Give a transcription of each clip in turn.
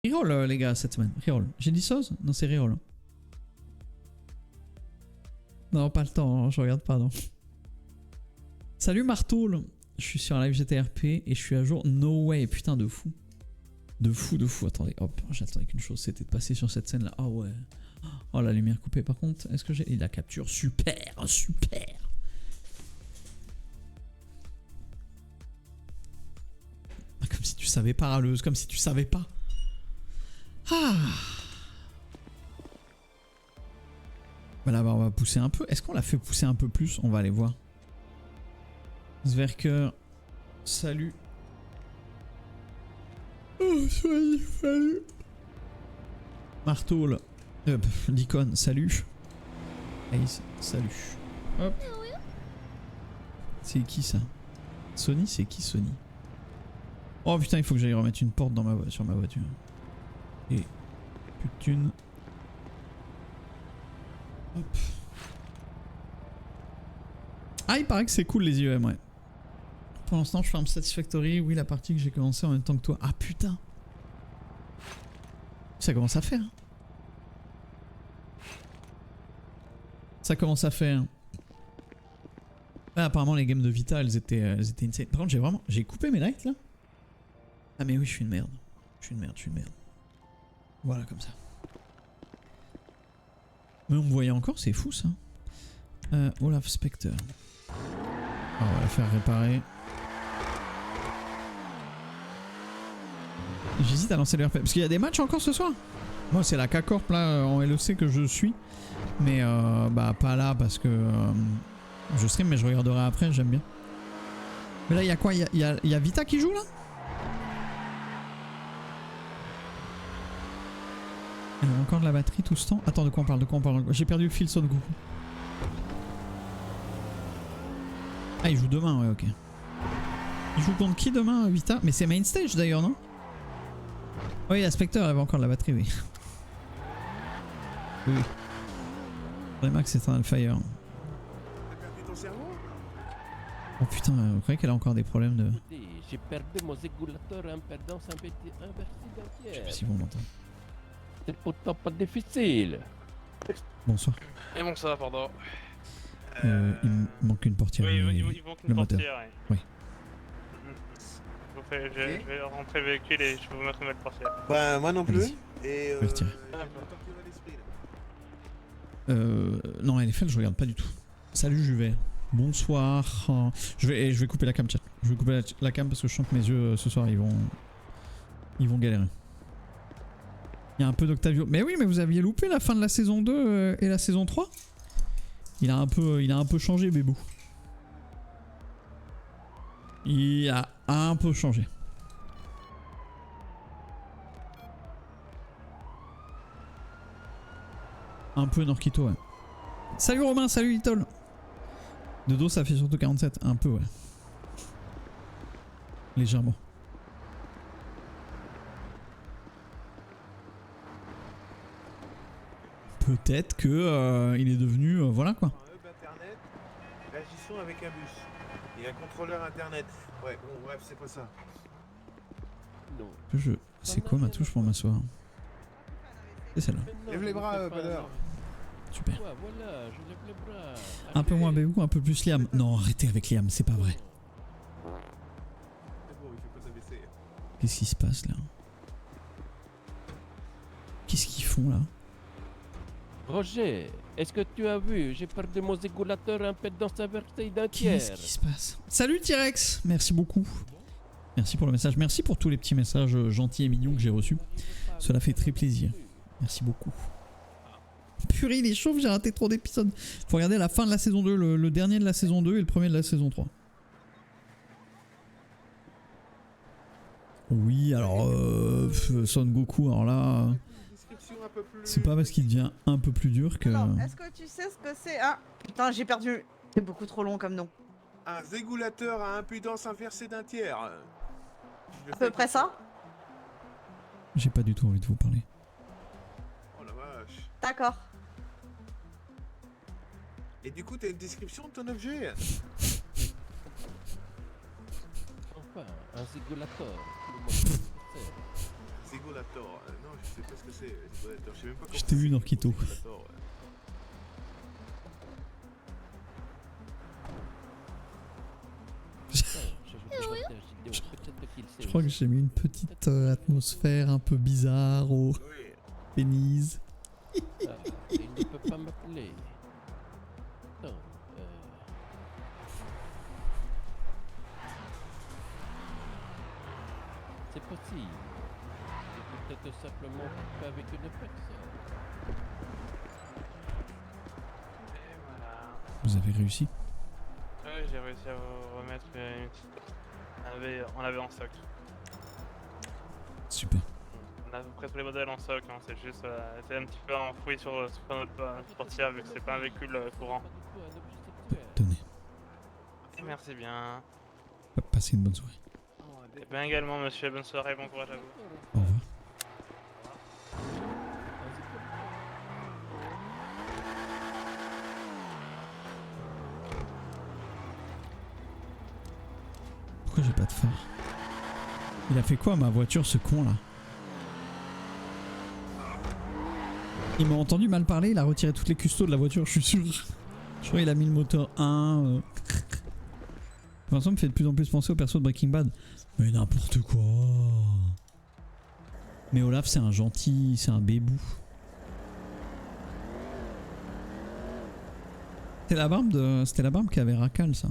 Reroll les gars cette semaine. Reroll. J'ai dit sauce? Non, c'est reroll. Non, pas le temps, hein, je regarde pas, non. Salut Martoul. Je suis sur un live GTRP et je suis à jour. No way, putain de fou. De fou, de fou. Attendez, hop, j'attendais qu'une chose, c'était de passer sur cette scène là. Ah ouais. Oh, la lumière coupée par contre. Est-ce que j'ai... Et la capture, super, super. Comme si tu savais pas, râleuse, comme si tu savais pas. Ah. Voilà, bah on va pousser un peu. Est-ce qu'on l'a fait pousser un peu plus? On va aller voir. Zwerker, salut. Oh, salut. Martoul, l'icône, salut. Ace, salut. Hop. C'est qui ça? Sony, c'est qui Sony? Oh putain, il faut que j'aille remettre une porte dans sur ma voiture. Et plus de thunes. Hop. Ah, il paraît que c'est cool les IEM, ouais. Pour l'instant, je ferme Satisfactory. Oui, la partie que j'ai commencé en même temps que toi. Ah putain. Ça commence à faire. Ça commence à faire. Ah, apparemment, les games de Vita, elles étaient insane. Par contre, j'ai coupé mes lights là. Ah mais oui, je suis une merde. Je suis une merde. Voilà, comme ça. Mais on me voyait encore, c'est fou ça. Olaf Spectre. On va la faire réparer. J'hésite à lancer le RP. Parce qu'il y a des matchs encore ce soir. Moi c'est la K-Corp là en LEC que je suis. Mais bah pas là parce que je stream mais je regarderai après, j'aime bien. Mais là il y a quoi? Il y a Vita qui joue là? Il y a encore de la batterie tout ce temps. Attends, de quoi on parle? J'ai perdu le fil Son Goku. Ah, il joue demain, ouais, ok. Il joue contre qui demain, Vita? Mais c'est main stage d'ailleurs, non? Oui, la Spectre avait encore de la batterie, oui. Oui. Vraiment que c'est un Alfire. Oh putain, vous croyez qu'elle a encore des problèmes de... J'ai perdu mon régulateur impédance inversée Je sais pas si vous m'entendez. C'est pourtant pas difficile. Bonsoir. Et bon, ça va, pardon. Il me manque une portière. Oui, il manque une portière. Oui. Je vais rentrer le véhicule et je vais vous mettre une belle portière. Bah, moi non plus. Et Je vais retirer. Non, LFL, je regarde pas du tout. Salut Juvet. Bonsoir. Je vais couper la cam chat. Je vais couper la cam parce que je sens que mes yeux ce soir ils vont galérer. Il y a un peu d'Octavio. Mais oui, mais vous aviez loupé la fin de la saison 2 et la saison 3. Il a un peu changé, Bébou. Il a un peu changé. Un peu Norquito, ouais. Salut Romain, salut Little. De dos, ça fait surtout 47. Un peu, ouais. Légèrement. Peut-être que il est devenu... voilà quoi. Un hub internet, la gestion avec un bus. Et un contrôleur internet. Ouais, bon, bref, c'est pas ça. C'est quoi ma touche pour m'asseoir? C'est celle-là. Lève les bras, Padeur. Super. Voilà, je lève les bras. Un peu moins Bébou, un peu plus Liam. Non, arrêtez avec Liam, c'est pas vrai. C'est bon, il fait pas s'abaisser. Qu'est-ce qui se passe là? Qu'est-ce qu'ils font là? Roger, est-ce que tu as vu? J'ai perdu mon régulateur impédance inversée d'un tiers. Qu'est-ce qui se passe? Salut T-Rex, merci beaucoup. Merci pour le message, merci pour tous les petits messages gentils et mignons que j'ai reçus. Cela fait très plaisir. Merci beaucoup. Purée, il est chauve, j'ai raté trop d'épisodes. Faut regarder la fin de la saison 2, le dernier de la saison 2 et le premier de la saison 3. Oui, alors Son Goku, alors là, c'est pas parce qu'il devient un peu plus dur que... Alors, est-ce que tu sais ce que c'est? Ah, putain, j'ai perdu. C'est beaucoup trop long comme nom. Un régulateur à impédance inversée d'un tiers. À peu près ça? J'ai pas du tout envie de vous parler. Oh la vache. D'accord. Et du coup, t'as une description de ton objet? Enfin, un régulateur. Ségolator. Non, je sais pas ce que c'est. Ségolator. Je sais même pas comment. Je t'ai vu, Norquito. Ségolator, ouais. Je crois que j'ai mis une petite atmosphère un peu bizarre au Oui. pénis. Il ne peut pas m'appeler. Non. C'est possible. C'est peut-être simplement coupé avec une personne. Et voilà. Vous avez réussi? Ouais, j'ai réussi à vous remettre une petite... On l'avait en stock. Super. On a à peu près tous les modèles en stock, hein. C'est juste... c'est un petit peu enfoui sur notre portière vu que c'est pas un véhicule courant. Tenez. Et merci bien. Passez une bonne soirée. Et bien également monsieur, bonne soirée, bon courage à vous. Au revoir. Pourquoi j'ai pas de phare? Il a fait quoi ma voiture, ce con là? Il m'a entendu mal parler, il a retiré toutes les custos de la voiture, je suis sûr. Je crois qu'il a mis le moteur 1. Vincent me fait de plus en plus penser au perso de Breaking Bad. Mais n'importe quoi. Mais Olaf c'est un gentil, c'est un bébou. C'était la barbe qui avait Racal ça.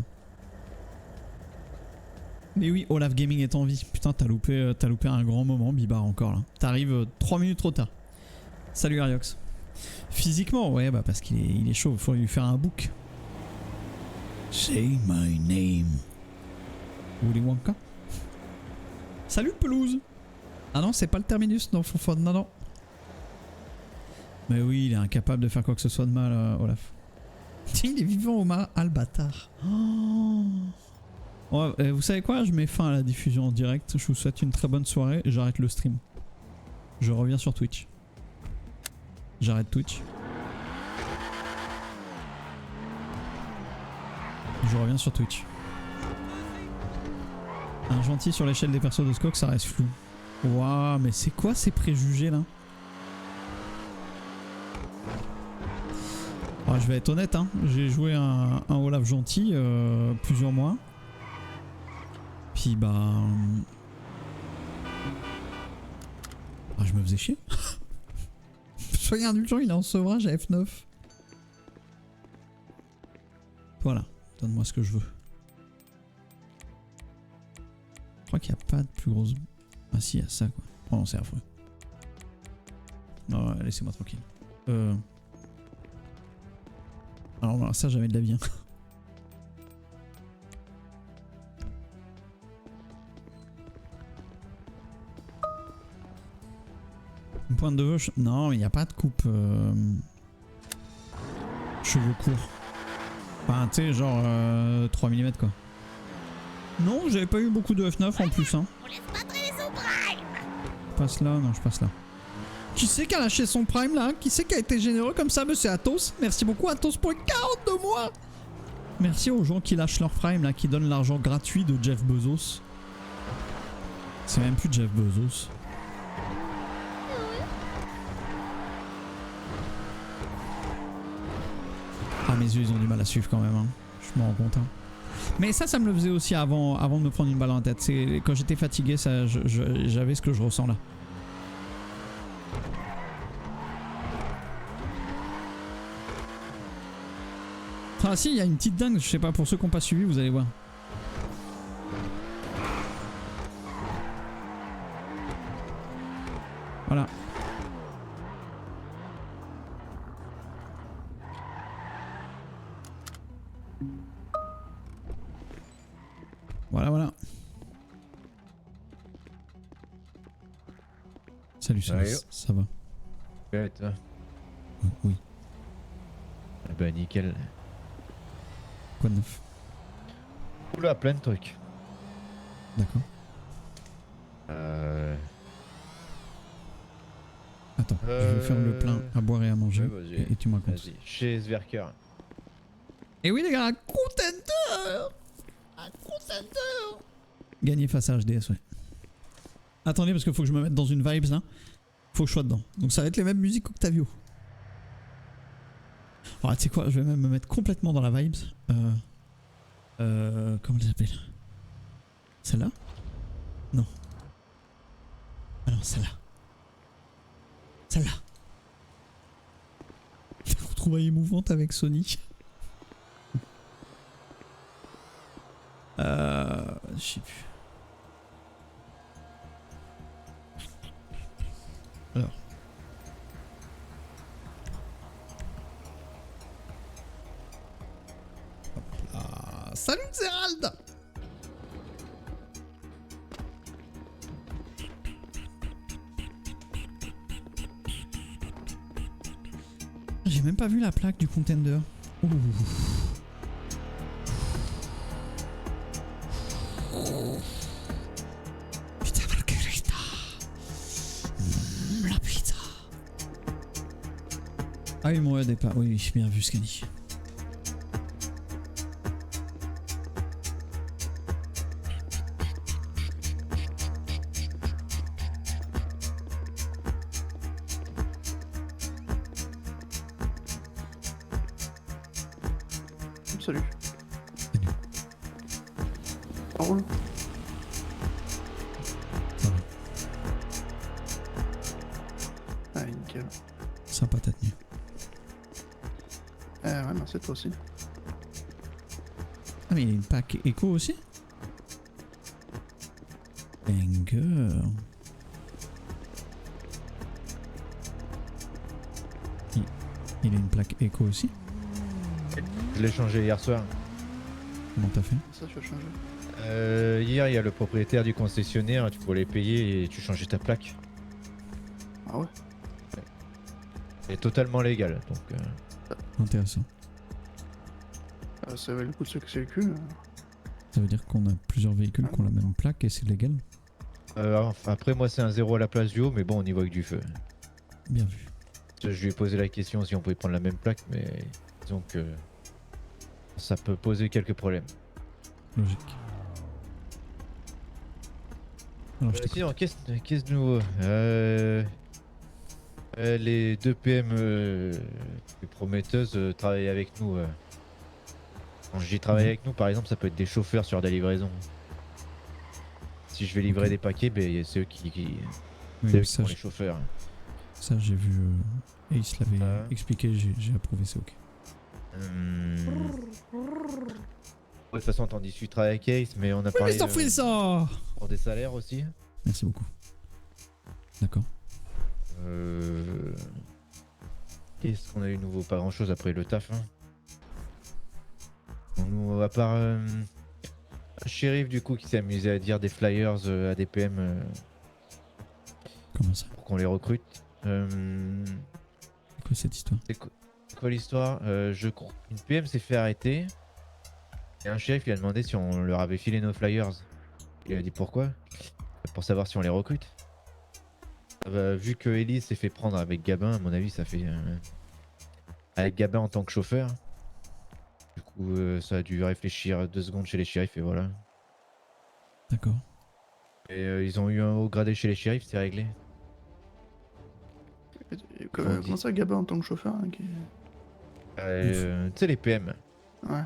Mais oui, Olaf Gaming est en vie. Putain, t'as loupé un grand moment, Bibar, encore là. T'arrives 3 minutes trop tard. Salut Ariox. Physiquement, ouais, bah parce qu'il est chaud, faut lui faire un book. Say my name. Willy Wonka. Salut pelouse. Ah non, c'est pas le terminus, non, non, non. Mais oui, il est incapable de faire quoi que ce soit de mal, Olaf. Tiens, il est vivant au mar. Ah, le bâtard. Oh. Ouais, vous savez quoi? Je mets fin à la diffusion en direct. Je vous souhaite une très bonne soirée et j'arrête le stream. Je reviens sur Twitch. J'arrête Twitch. Je reviens sur Twitch. Un gentil sur l'échelle des persos de Skok, ça reste flou. Waouh, mais c'est quoi ces préjugés là? Oh, je vais être honnête, hein. J'ai joué un Olaf gentil plusieurs mois. Puis bah... Ah, je me faisais chier. Soyez indulgent, il est en sevrage à F9. Voilà, donne-moi ce que je veux. Je crois qu'il n'y a pas de plus grosse... Ah si, il y a ça quoi. Oh non, c'est affreux. Non, laissez-moi tranquille. Alors voilà, ça j'avais de la vie. Hein. Une pointe de veuche. Non, il n'y a pas de coupe. Cheveux courts. Enfin, tu sais, genre 3 mm quoi. Non, j'avais pas eu beaucoup de F9 en plus. Hein. Je passe là, non, je passe là. Qui c'est qui a lâché son prime là? Qui c'est qui a été généreux comme ça, monsieur Athos? Merci beaucoup Athos pour 42 mois. Merci aux gens qui lâchent leur prime là, qui donnent l'argent gratuit de Jeff Bezos. C'est même plus Jeff Bezos. Ah, mes yeux ils ont du mal à suivre quand même, hein. Je me rends compte. Hein. Mais ça me le faisait aussi avant de me prendre une balle en tête. C'est quand j'étais fatigué, ça, j'avais ce que je ressens là. Ah si, il y a une petite dingue, je sais pas, pour ceux qui n'ont pas suivi, vous allez voir. Voilà. Voilà. Salut, ça va? Ouais, toi. Oui. Ah bah nickel. Quoi de neuf? Oula, plein de trucs. D'accord. Attends, je vais faire le plein à boire et à manger. Ouais, et tu me racontes. Vas-y, chez Zwerker. Et oui les gars, un contender. Un contender. Gagné face à HDS, ouais. Attendez, parce qu'il faut que je me mette dans une vibes là. Faut que je sois dedans. Donc ça va être les mêmes musiques Octavio. Alors tu sais quoi, je vais même me mettre complètement dans la vibes. Comment elle s'appelle? Celle-là? Non. Ah non, celle-là. Celle-là. Retrouvailles émouvante avec Sonic. Je sais plus. Alors. Hop là. Salut Zérald! J'ai même pas vu la plaque du contender. Ouh. Pizza margherita. La pizza. Ah oui, mon départ. Oui, j'ai bien vu Scani. Salut. Salut. Ça roule. Ça va. Ah, nickel. Sympa ta tenue. Ouais, merci toi aussi. Ah mais il y a une pack éco aussi? Banger. Il a une plaque éco aussi? Je l'ai changé hier soir. Comment t'as fait? Ça, tu as changé. Hier, il y a le propriétaire du concessionnaire, tu pouvais les payer et tu changeais ta plaque. Ah ouais. C'est totalement légal, donc... Intéressant. Ça valait le coup de se casser le cul. Ça veut dire qu'on a plusieurs véhicules qui ont la même plaque et c'est légal? Après, moi, c'est un 0 à la place du haut, mais bon, on y voit avec du feu. Bien vu. Je lui ai posé la question si on pouvait prendre la même plaque, mais disons que ça peut poser quelques problèmes. Logique. Alors je t'écoute. Sinon, qu'est-ce de nouveau les deux PM les prometteuses travaillent avec nous. Quand je dis travailler avec nous, par exemple, ça peut être des chauffeurs sur des livraisons. Si je vais livrer Ok. des paquets, ben, c'est eux qui Oui, c'est eux qui ça, sont les chauffeurs. ça j'ai vu. Ace l'avait Ah. expliqué, j'ai approuvé, c'est ok. De toute façon, t'en discuteras avec Ace, mais on a parlé Mr. Freeza! pour des salaires aussi. Merci beaucoup. D'accord. Qu'est-ce qu'on a eu de nouveau? Pas grand chose après le taf. Hein. Nous, à part un shérif du coup qui s'est amusé à dire des flyers à des PM Comment ça? pour qu'on les recrute. C'est quoi cette histoire? C'est quoi l'histoire? Je crois une PM s'est fait arrêter. Et un shérif lui a demandé si on leur avait filé nos flyers. Il a dit pourquoi? Pour savoir si on les recrute. Vu que Elise s'est fait prendre avec Gabin, à mon avis, ça fait. Avec Gabin en tant que chauffeur. Du coup, ça a dû réfléchir 2 secondes chez les shérifs et voilà. D'accord. Et ils ont eu un haut gradé chez les shérifs, c'est réglé. Comment ça, Gabin en tant que chauffeur qui... Tu sais, les PM. Ouais.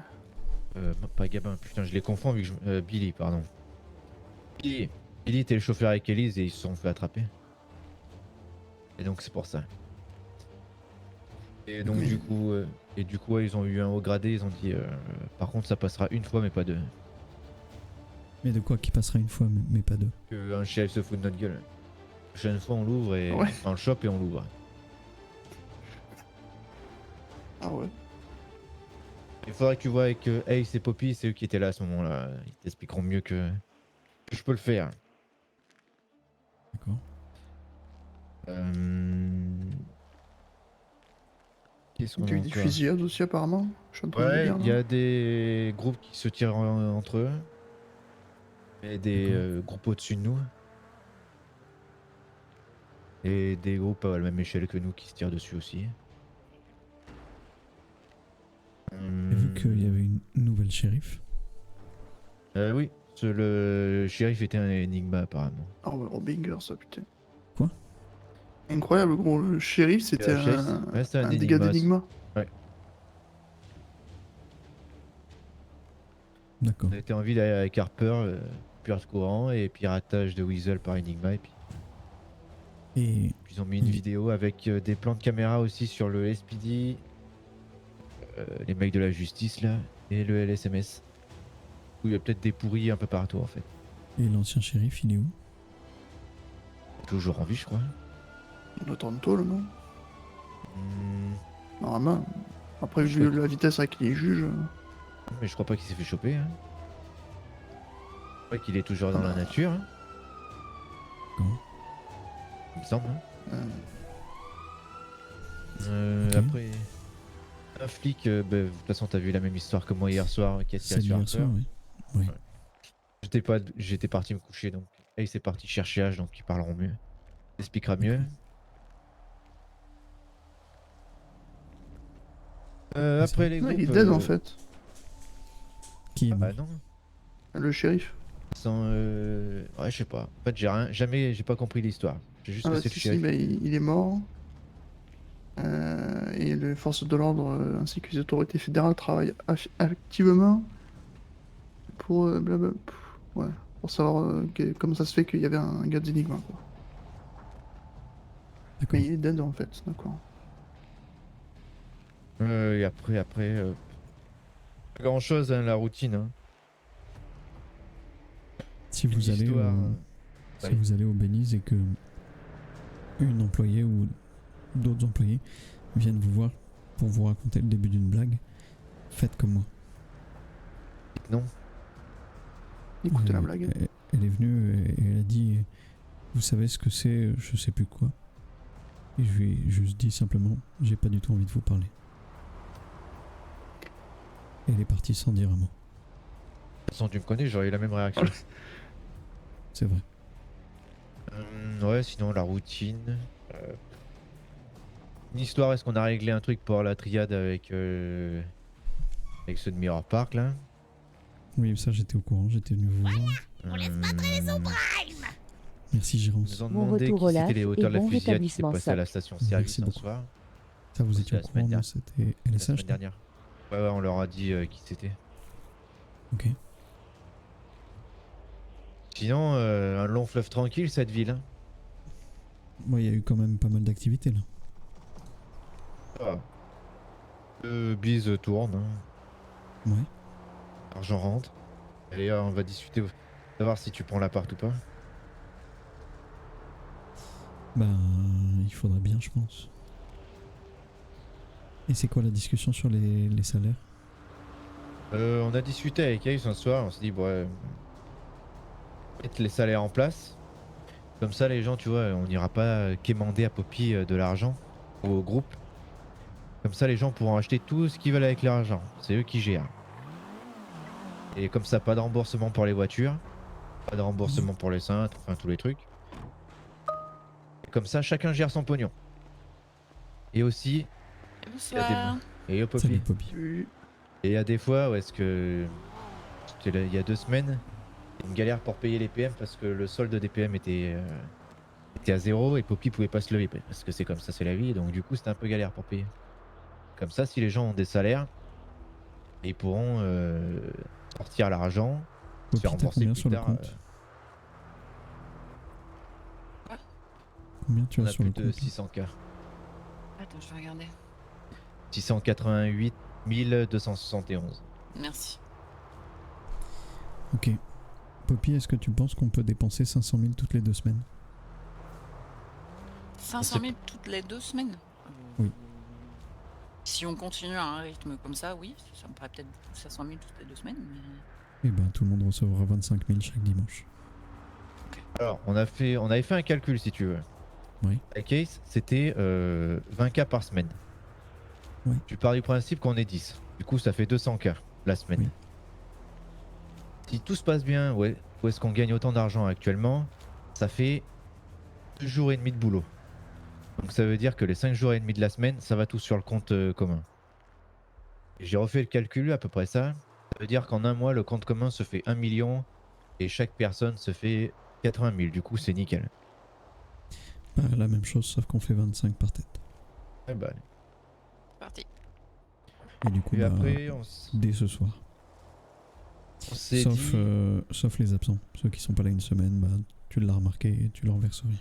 Pas Gabin, putain, je les confonds vu que Billy, pardon. Billy était le chauffeur avec Elise et ils se sont fait attraper. Et donc c'est pour ça. Et donc du coup, ouais, ils ont eu un haut gradé, ils ont dit par contre ça passera une fois mais pas deux. Mais de quoi qui passera une fois, mais pas deux? Que un chef se fout de notre gueule. La prochaine fois on l'ouvre et Ouais. dans le shop et on l'ouvre. Ah ouais. Il faudrait que tu vois avec Ace et Poppy, c'est eux qui étaient là à ce moment-là. Ils t'expliqueront mieux que je peux le faire. D'accord. Qu'est-ce qu'on Il y a a eu des encore? fusillades aussi apparemment. Je suis en train de Ouais, lire, il y là. a des groupes qui se tirent entre eux. Et des groupes au-dessus de nous. Et des groupes à la même échelle que nous qui se tirent dessus aussi. Et vu qu'il y avait une nouvelle shérif, Oui, Le shérif était un énigma apparemment. Ah ouais, Robinger, ça putain. Quoi? Incroyable, gros. Le shérif, c'était shérif, ouais, c'était un dégât énigma. d'énigma. D'accord. On a été en ville avec Harper, purge courant et piratage de Weasel par Enigma. Et puis Et ils ont mis une vidéo avec des plans de caméra aussi sur le SPD, les mecs de la justice là, et le LSMS. Où il y a peut-être des pourris un peu partout en fait. l'ancien shérif, il est où? Toujours en vie, je crois. Il doit Toronto, le non Hmm, Normalement. Après, Je vu sais. la vitesse avec les juges. mais je crois pas qu'il s'est fait choper. Hein. Je crois qu'il est toujours dans la nature. Hein. Comment? Il me semble. Hein. Ok. Après, un flic, de toute façon, t'as vu la même histoire que moi hier soir qui a tiré C'est sur hier soir, Harper. oui. J'étais parti me coucher donc. Et il s'est parti chercher H donc ils parleront mieux. Il expliquera mieux. Après les Non, groupes. il est dead en fait. Qui est Ah mort? bah non. Le shérif. Sans, ouais, je sais pas. En fait, j'ai pas compris l'histoire. J'ai juste Ah que bah, c'est le si, shérif. bah, il est mort. Et les forces de l'ordre ainsi que les autorités fédérales travaillent activement pour ouais, pour savoir comment ça se fait qu'il y avait un gars d'énigme. D'accord. Mais il est dead en fait, d'accord. Et après, pas grand chose, hein, la routine. Hein. Si vous allez L'histoire, si oui. vous allez au Belize et que une employée ou d'autres employés viennent vous voir pour vous raconter le début d'une blague, faites comme moi. Non. Écoutez la blague. Elle est venue et elle a dit, vous savez ce que c'est, je sais plus quoi. Et je lui ai juste dit simplement, j'ai pas du tout envie de vous parler. Et elle est partie sans dire un mot. De toute façon, tu me connais, j'aurais eu la même réaction. C'est vrai. Ouais, sinon la routine. Une histoire, est-ce qu'on a réglé un truc pour la triade avec ceux de Mirror Park là? Oui, ça j'étais au courant, j'étais venu vous voir. Merci Ils Gérance. nous ont Bon demandé retour qui au c'était LAF les et auteurs de la bon fusillade qui s'est rétablissement, passé à la ça. station Merci service un beaucoup. soir. Ça vous C'était étiez au la semaine courant, non? dernière. C'était La LSH? semaine dernière. Ouais, on leur a dit qui c'était. Ok. Sinon, un long fleuve tranquille cette ville. Hein. Moi, il y a eu quand même pas mal d'activités là. Ah. Bise tourne. Hein. Ouais. Argent rentre. Et on va discuter, savoir si tu prends l'appart ou pas. Ben, il faudrait bien, je pense. Et c'est quoi la discussion sur les salaires? On a discuté avec Ace un soir, on s'est dit, ouais, mettre les salaires en place. Comme ça, les gens, tu vois, on n'ira pas quémander à Poppy de l'argent au groupe. Comme ça, les gens pourront acheter tout ce qu'ils veulent avec leur argent. C'est eux qui gèrent. Et comme ça, pas de remboursement pour les voitures, pas de remboursement pour les cintres, enfin tous les trucs. Et comme ça, chacun gère son pognon. Et aussi, il y a Bonsoir. et yo, Salut Poppy. Poppy. Et il y a des fois où est-ce que c'était il y a 2 semaines, une galère pour payer les PM parce que le solde des PM était à 0 et Poppy pouvait pas se lever parce que c'est comme ça, c'est la vie. Donc du coup, c'était un peu galère pour payer. Comme ça, si les gens ont des salaires, ils pourront sortir l'argent, se Poppy, faire t'as rembourser combien plus sur le tard. compte? Combien tu On as a sur plus le de compte? 600K. Attends, je vais regarder. 688 271. Merci. Ok. Poppy, est-ce que tu penses qu'on peut dépenser 500 000 toutes les 2 semaines? 500 000 toutes les 2 semaines. Oui. Si on continue à un rythme comme ça, oui, ça me paraît peut-être beaucoup 500 000 toutes les 2 semaines. Mais... Eh ben, tout le monde recevra 25 000 chaque dimanche. Alors, on avait fait un calcul si tu veux. Oui. La case, c'était 20K par semaine. Oui. Tu pars du principe qu'on est 10. Du coup, ça fait 200K la semaine. Oui. Si tout se passe bien, où est-ce qu'on gagne autant d'argent actuellement? Ça fait 2 jours et demi de boulot. Donc ça veut dire que les 5 jours et demi de la semaine, ça va tous sur le compte commun. Et j'ai refait le calcul, à peu près ça. Ça veut dire qu'en un mois, le compte commun se fait 1 Et chaque personne se fait 80 000, du coup c'est nickel. Bah, la même chose, sauf qu'on fait 25 par tête. Ouais, bah, Parti. Et du coup, et bah, après dès ce soir. on s'est Sauf, dit... sauf les absents. Ceux qui sont pas là une semaine, bah, tu l'as remarqué et tu leur verses rien.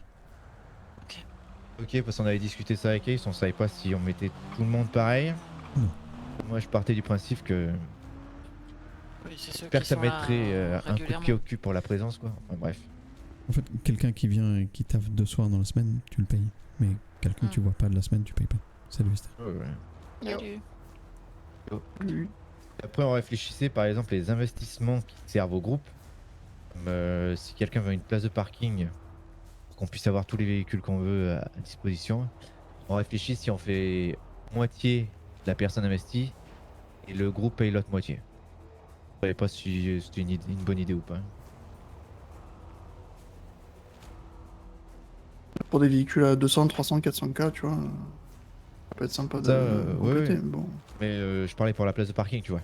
Ok, parce qu'on avait discuté ça avec Ace, on savait pas si on mettait tout le monde pareil. Non. Moi je partais du principe que... Oui, c'est ceux J'espère qui que ça sont là mettrait un coup de régulièrement. pied au cul pour la présence quoi. Enfin bref. En fait, quelqu'un qui vient et qui taffe 2 soirs dans la semaine, tu le payes. Mais quelqu'un que tu vois pas de la semaine, tu payes pas. Salut Esther. Salut. Oui. Après on réfléchissait par exemple les investissements qui servent au groupe. Comme si quelqu'un veut une place de parking pour qu'on puisse avoir tous les véhicules qu'on veut à disposition. On réfléchit si on fait moitié de la personne investie et le groupe paye l'autre moitié. Je savais pas si c'était une bonne idée ou pas. Pour des véhicules à 200, 300, 400K, tu vois, ça peut être sympa de Ça, compléter. ouais. Bon. Mais je parlais pour la place de parking, tu vois.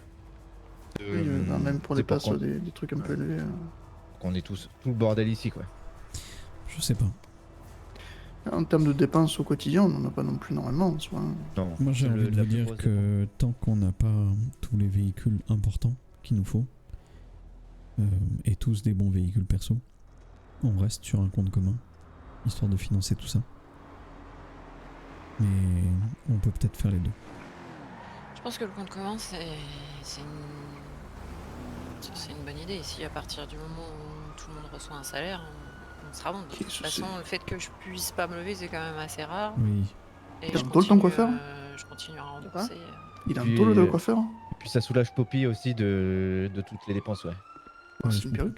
Oui, bah, même pour les places, des trucs un peu élevés. Qu'on ait tous tout le bordel ici, quoi. Je sais pas. En termes de dépenses au quotidien, on n'en a pas non plus normalement en soi. Non, Moi j'ai c'est envie de la vous plus dire grosse que tant qu'on n'a pas tous les véhicules importants qu'il nous faut, et tous des bons véhicules perso, on reste sur un compte commun, histoire de financer tout ça. Mais on peut peut-être faire les deux. Je pense que le compte commun, c'est une bonne idée. Si à partir du moment où tout le monde reçoit un salaire, on sera bon. De toute façon, le fait que je puisse pas me lever, c'est quand même assez rare. Oui. Et Il a un taux, ton coiffeur je continue à rembourser. Il a un Puis, taux, le coiffeur. Et puis ça soulage Poppy aussi de toutes les dépenses, ouais. Ouais, C'est je une comprends.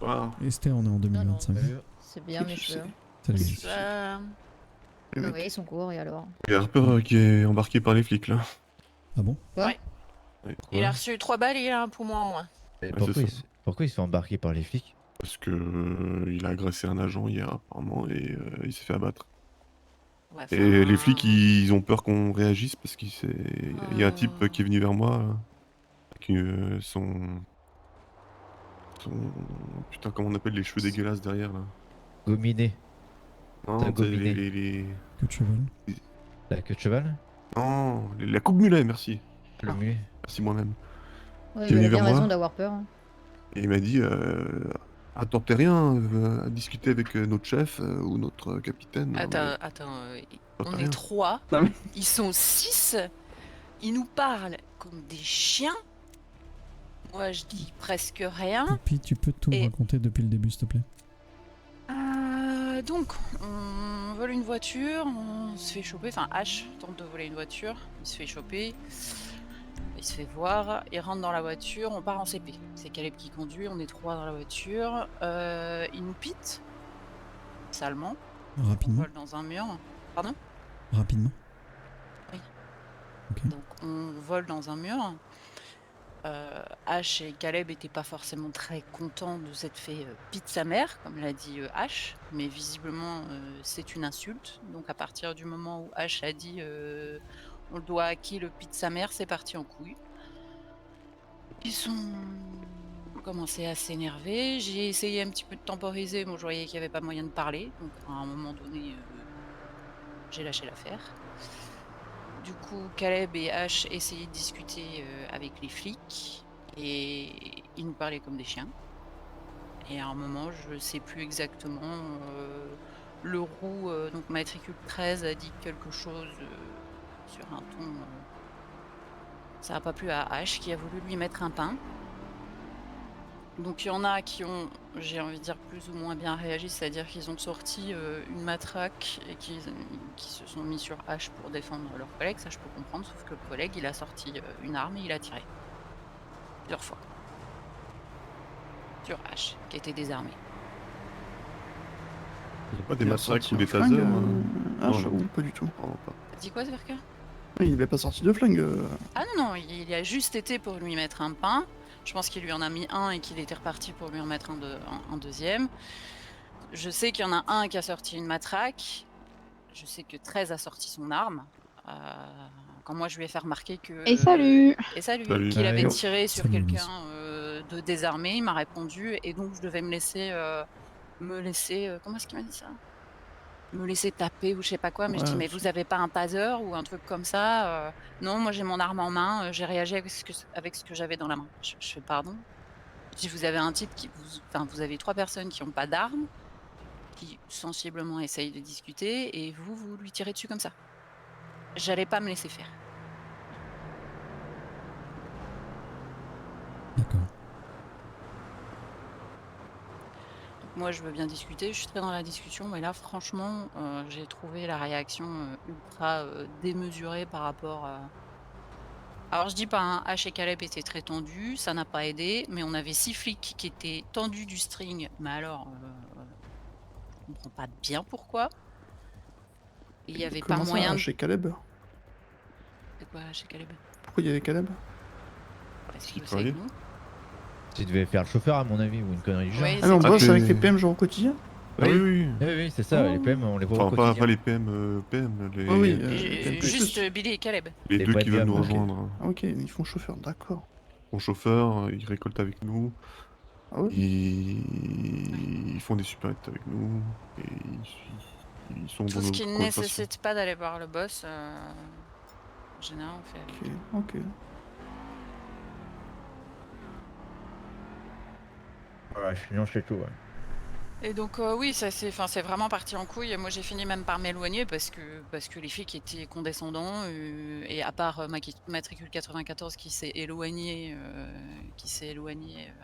perruque. Esther, on est en 2025. C'est bien mes cheveux. Salut. Bah, Le mec. Oui, ils sont courts et alors. Il y a Harper qui est embarqué par les flics là. Ah bon? Ouais. il a reçu 3 balles et il a un poumon en moins. Et Ouais, pourquoi, c'est pourquoi il se fait embarquer par les flics? Parce que il a agressé un agent hier apparemment et il s'est fait abattre. Ouais, Et enfin, les flics ils ont peur qu'on réagisse parce qu'il y a un type qui est venu vers moi avec putain comment on appelle les cheveux dégueulasses derrière là. Gominé. Non, T'as tu sais, gominé. Que de cheval. La queue de cheval? Non, la coupe mulet, merci. Le mulet. Merci moi-même. Ouais, Qui est il venu a bien vers moi. raison d'avoir peur. Hein. Et il m'a dit attendez rien à discuter avec notre chef ou notre capitaine. Non, mais Attends, t'entends on rien. est 3, Non, mais- ils sont 6, ils nous parlent comme des chiens. Moi je dis presque rien. Poppy, tu peux tout me Et- raconter depuis le début, s'il te plaît? Donc, on vole une voiture, on se fait choper, enfin H tente de voler une voiture, il se fait choper, il se fait voir, il rentre dans la voiture, on part en CP. C'est Caleb qui conduit, on est 3 dans la voiture, il nous pite, salement, on Rapidement. vole dans un mur. Pardon? Rapidement. Donc on vole dans un mur. H et Caleb étaient pas forcément très contents de s'être fait pite sa mère, comme l'a dit H, mais visiblement c'est une insulte. Donc à partir du moment où H a dit on le doit à qui le pite sa mère, c'est parti en couille. Ils ont commencé à s'énerver. J'ai essayé un petit peu de temporiser, mais je voyais qu'il n'y avait pas moyen de parler. Donc à un moment donné, j'ai lâché l'affaire. Du coup, Caleb et H essayaient de discuter avec les flics et ils nous parlaient comme des chiens. Et à un moment, je sais plus exactement, le roux, donc matricule 13, a dit quelque chose sur un ton. Ça n'a pas plu à H qui a voulu lui mettre un pain. Donc il y en a qui ont, j'ai envie de dire, plus ou moins bien réagi, c'est-à-dire qu'ils ont sorti une matraque et qui se sont mis sur H pour défendre leur collègue, ça je peux comprendre, sauf que le collègue il a sorti une arme et il a tiré. Plusieurs fois. Sur H, qui était désarmé. Il y a pas des Il a matraques sorti ou un des flingue, tasers Ah, Non, j'avoue, non. pas du tout. Oh, pas. T'as dit quoi, Zerka? Oui, il avait pas sorti de flingue. Ah non, il a juste été pour lui mettre un pain. Je pense qu'il lui en a mis un et qu'il était reparti pour lui en mettre un deuxième. Je sais qu'il y en a un qui a sorti une matraque. Je sais que 13 a sorti son arme. Quand moi je lui ai fait remarquer que... Et salut Et salut, Salut. qu'il avait Salut. tiré sur Salut, quelqu'un de désarmer. Il m'a répondu et donc je devais me laisser comment est-ce qu'il m'a dit ça? Me laisser taper ou je sais pas quoi, mais je dis: Ouais, «Mais vous avez pas un taser ou un truc comme ça?» «Non, moi j'ai mon arme en main, j'ai réagi avec ce que j'avais dans la main». Je fais: «Pardon?» Je dis: «Vous avez un type qui vous avez 3 personnes qui ont pas d'armes, qui sensiblement essayent de discuter et vous lui tirez dessus comme ça». J'allais pas me laisser faire. D'accord. Moi, je veux bien discuter, je suis très dans la discussion, mais là, franchement, j'ai trouvé la réaction, ultra, démesurée par rapport à alors je dis pas, hein, H et Caleb étaient très tendus, ça n'a pas aidé, mais on avait 6 flics qui étaient tendus du string, mais alors, je comprends pas bien pourquoi. Il y avait pas Comment ça, moyen de chez Caleb? c'est quoi H et Caleb? Pourquoi il y avait Caleb? Parce Qui qu'il bossait avec travaillait nous. Tu devais faire le chauffeur, à mon avis, ou une connerie du genre. Oui, Ah mais on c'est bosse c'est- avec les PM genre au quotidien? Ah oui, oui. Oui, oui, c'est ça, les PM, on les voit au Enfin, quotidien. pas les PM, les, Ah oui, Ju juste Billy et Caleb. les les deux vrais qui veulent nous PM, ok. rejoindre. Ah ok, ils font chauffeur, d'accord. Mon chauffeur, ils récoltent avec nous, Ah ouais? ils font des super hits avec nous, et ils sont Tout dans ce nos qui ne conversations. nécessite pas d'aller voir le boss, en général, on fait avec. Ok. Voilà, sinon c'est tout, ouais. Et donc oui, ça c'est vraiment parti en couille. Moi, j'ai fini même par m'éloigner parce que les flics étaient condescendants, et à part, matricule 94 qui s'est éloigné,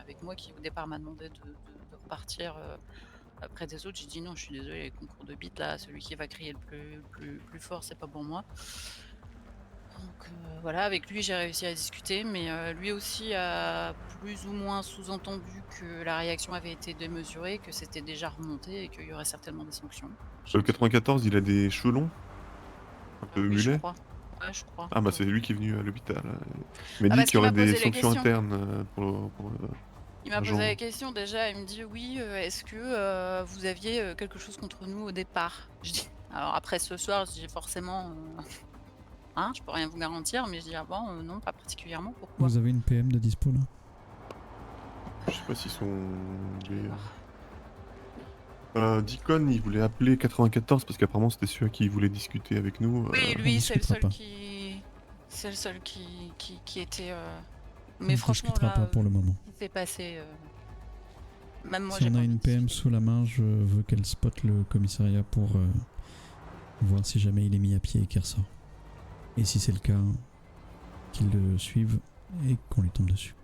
avec moi, qui au départ m'a demandé de repartir, près des autres. J'ai dit: «Non, je suis désolée, les concours de beat là, celui qui va crier le plus fort, c'est pas pour moi». Donc voilà, avec lui, j'ai réussi à discuter, mais lui aussi a plus ou moins sous-entendu que la réaction avait été démesurée, que c'était déjà remonté et qu'il y aurait certainement des sanctions. Le 94, il a des cheveux longs, un peu Oui, je mulet. crois. Ouais, je crois. Ah bah c'est lui qui est venu à l'hôpital. Il m'a Ah, dit parce qu'il y qu'il aurait m'a posé des les sanctions questions. internes pour Il m'a posé l'agent. la question déjà, il me dit: «Oui, est-ce que, vous aviez, quelque chose contre nous au départ?» Je dis alors après ce soir, je dis: «Forcément, hein, je peux rien vous garantir», mais je dis: «Ah bon, non, pas particulièrement, pourquoi?» Vous avez une PM de dispo là? Je sais pas s'ils sont... Je vais voir. Deacon, il voulait appeler 94 parce qu'apparemment c'était celui à qui il voulait discuter avec nous. Oui, on lui, c'est le discutera seul pas. c'est le seul qui était, On mais franchement discutera là, pas pour le moment. il s'est passé, même moi Si j'ai on pas a envie une de PM discuter. sous la main, je veux qu'elle spotte le commissariat pour voir si jamais il est mis à pied et qu'il ressort. Et si c'est le cas, qu'il le suive et qu'on lui tombe dessus.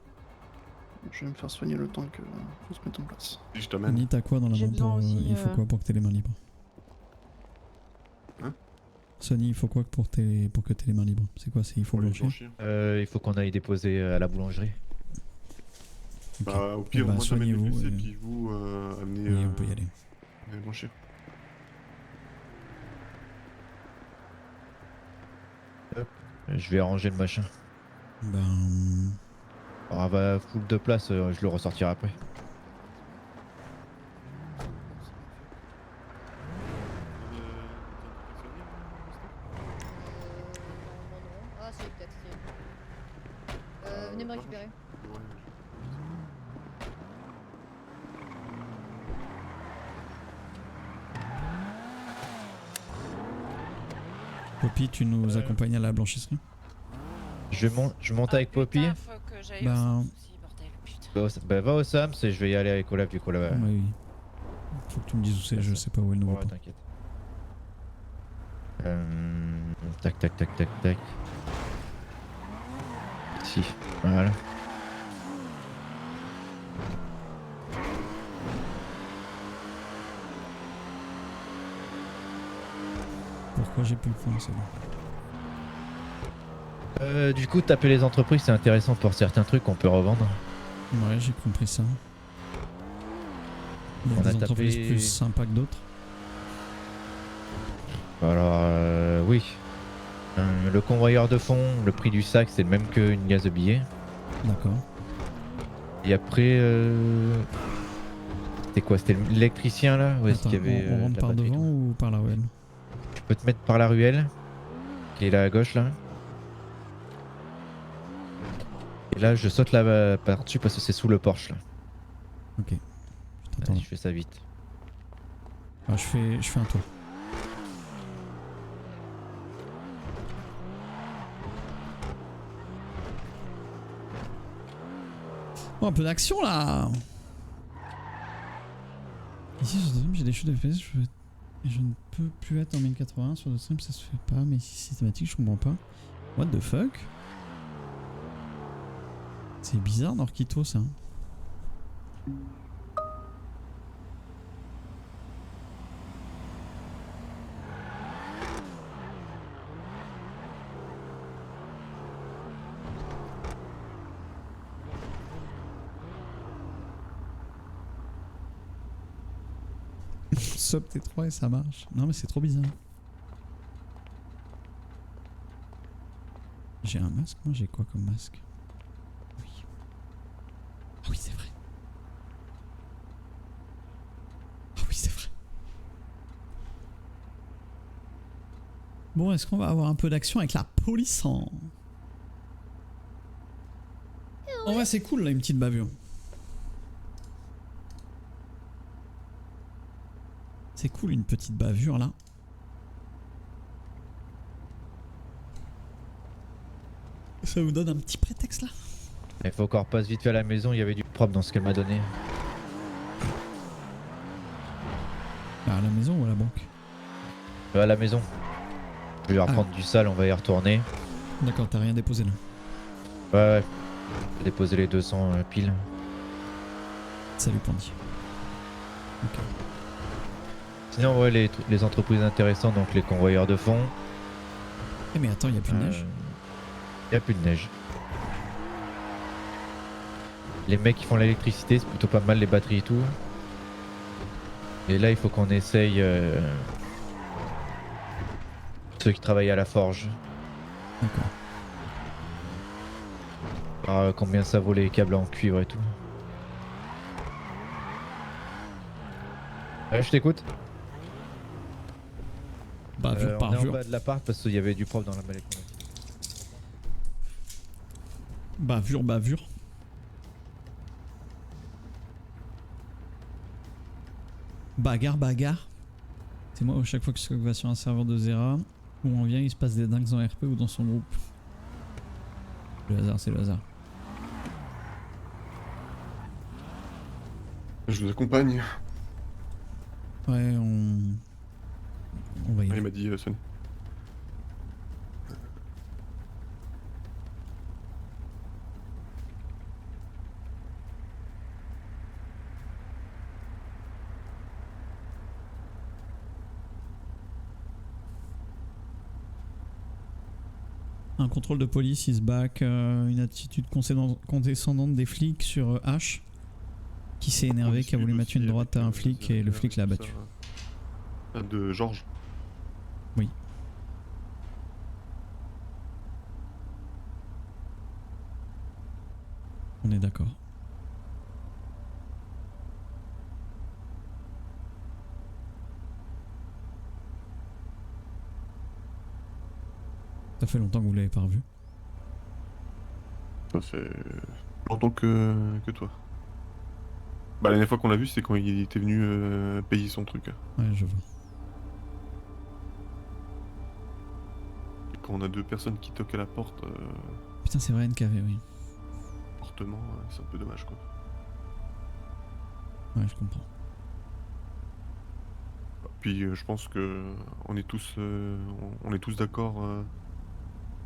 Je vais me faire soigner le temps que tout se mette en place. Si je t'amène. Annie, t'as quoi dans la J'ai main besoin pour, aussi, il faut quoi pour que t'aies les mains libres? Hein? Sonny, il faut quoi pour que t'aies les mains libres? C'est quoi? Il faut Pour les blanchir? blanchir. Il faut qu'on aille déposer à la boulangerie. Ok. Bah au pire, Bah, moi j'amène les soignez-vous, WC et- puis vous amenez Oui, on peut y aller. blanchir. Je vais arranger le machin. Ben, Alors, elle va full de place, je le ressortirai après. Non. Ah, si, peut-être. Si. Venez me récupérer. Poppy, tu nous accompagnes à la blanchisserie? Je monte avec Poppy. Putain, faut que j'aille au Ben- centre aussi, bordel, putain. Bah, va au Sams et je vais y aller avec Olaf du coup là. Oui, oui. Faut que tu me dises où c'est, je sais pas où elle nous voit Ouais, pas. t'inquiète. Tac tac tac tac tac. Ici, voilà. Pourquoi j'ai plus le point, c'est bon. Du coup, taper les entreprises, c'est intéressant pour certains trucs qu'on peut revendre. Ouais, j'ai compris ça. Il y a On a des entreprises tapé- plus sympas que d'autres. Alors, oui. Le convoyeur de fond, le prix du sac, c'est le même qu'une gaz de billets. D'accord. Et après, c'était quoi? C'était l'électricien là? Où est-ce Attends, qu'il y avait on rentre la par batterie, devant tout. ou par la ruelle? Tu peux te mettre par la ruelle, qui est là à gauche là. Et là, je saute là par-dessus parce que c'est sous le Porsche là. Ok. Je t'attends. Vas-y, je fais ça vite. Ah, je fais un tour. Oh, un peu d'action là. Ici sur le stream j'ai des chutes de FPS, je ne peux plus être en 1080 sur le stream, ça se fait pas, mais si systématique je comprends pas. What the fuck? C'est bizarre Norquito ça. Sub T3 et ça marche. Non mais c'est trop bizarre. J'ai un masque? Moi j'ai quoi comme masque? Oui. Ah oui c'est vrai. Ah oui c'est vrai. Bon, est-ce qu'on va avoir un peu d'action avec la police en... En vrai c'est cool là, une petite bavure. C'est cool une petite bavure là. Ça vous donne un petit prétexte là. Il faut qu'on repasse vite fait à la maison, il y avait du propre dans ce qu'elle m'a donné. À la maison ou à la banque? À la maison. Je vais lui reprendre du sale, on va y retourner. D'accord, t'as rien déposé là. Ouais. J'ai déposé les 200 piles. Salut Pandy. Ok. Sinon ouais, les entreprises intéressantes, donc les convoyeurs de fond. Eh mais attends, il y a plus de neige. Il y a plus de neige. Les mecs qui font l'électricité, c'est plutôt pas mal, les batteries et tout. Et là il faut qu'on essaye ceux qui travaillent à la forge. D'accord. Voir combien ça vaut les câbles en cuivre et tout. Ouais, je t'écoute. Bavure par on est en vure. bas de l'appart parce qu'il y avait du propre dans la mallette. Bavure, bavure. Bagarre, bagarre. C'est moi, à chaque fois que je vais sur un serveur de Zera, où on vient, il se passe des dingues en RP ou dans son groupe. Le hasard, c'est le hasard. Je vous accompagne. Ouais, on va y Ah, aller. il m'a dit Sonny. Un contrôle de police, il se back, une attitude condescendante des flics sur H, qui s'est énervé, qui a voulu mettre une droite à un flic et le flic l'a abattu. De Georges. Oui. On est d'accord. Ça fait longtemps que vous l'avez pas revu. Ça fait longtemps que toi. Bah la dernière fois qu'on l'a vu c'était quand il était venu payer son truc. Ouais, je vois. Et quand on a deux personnes qui toquent à la porte Putain, c'est vrai, NKV, oui. fortement, c'est un peu dommage quoi. Ouais, je comprends. Puis je pense que on est tous d'accord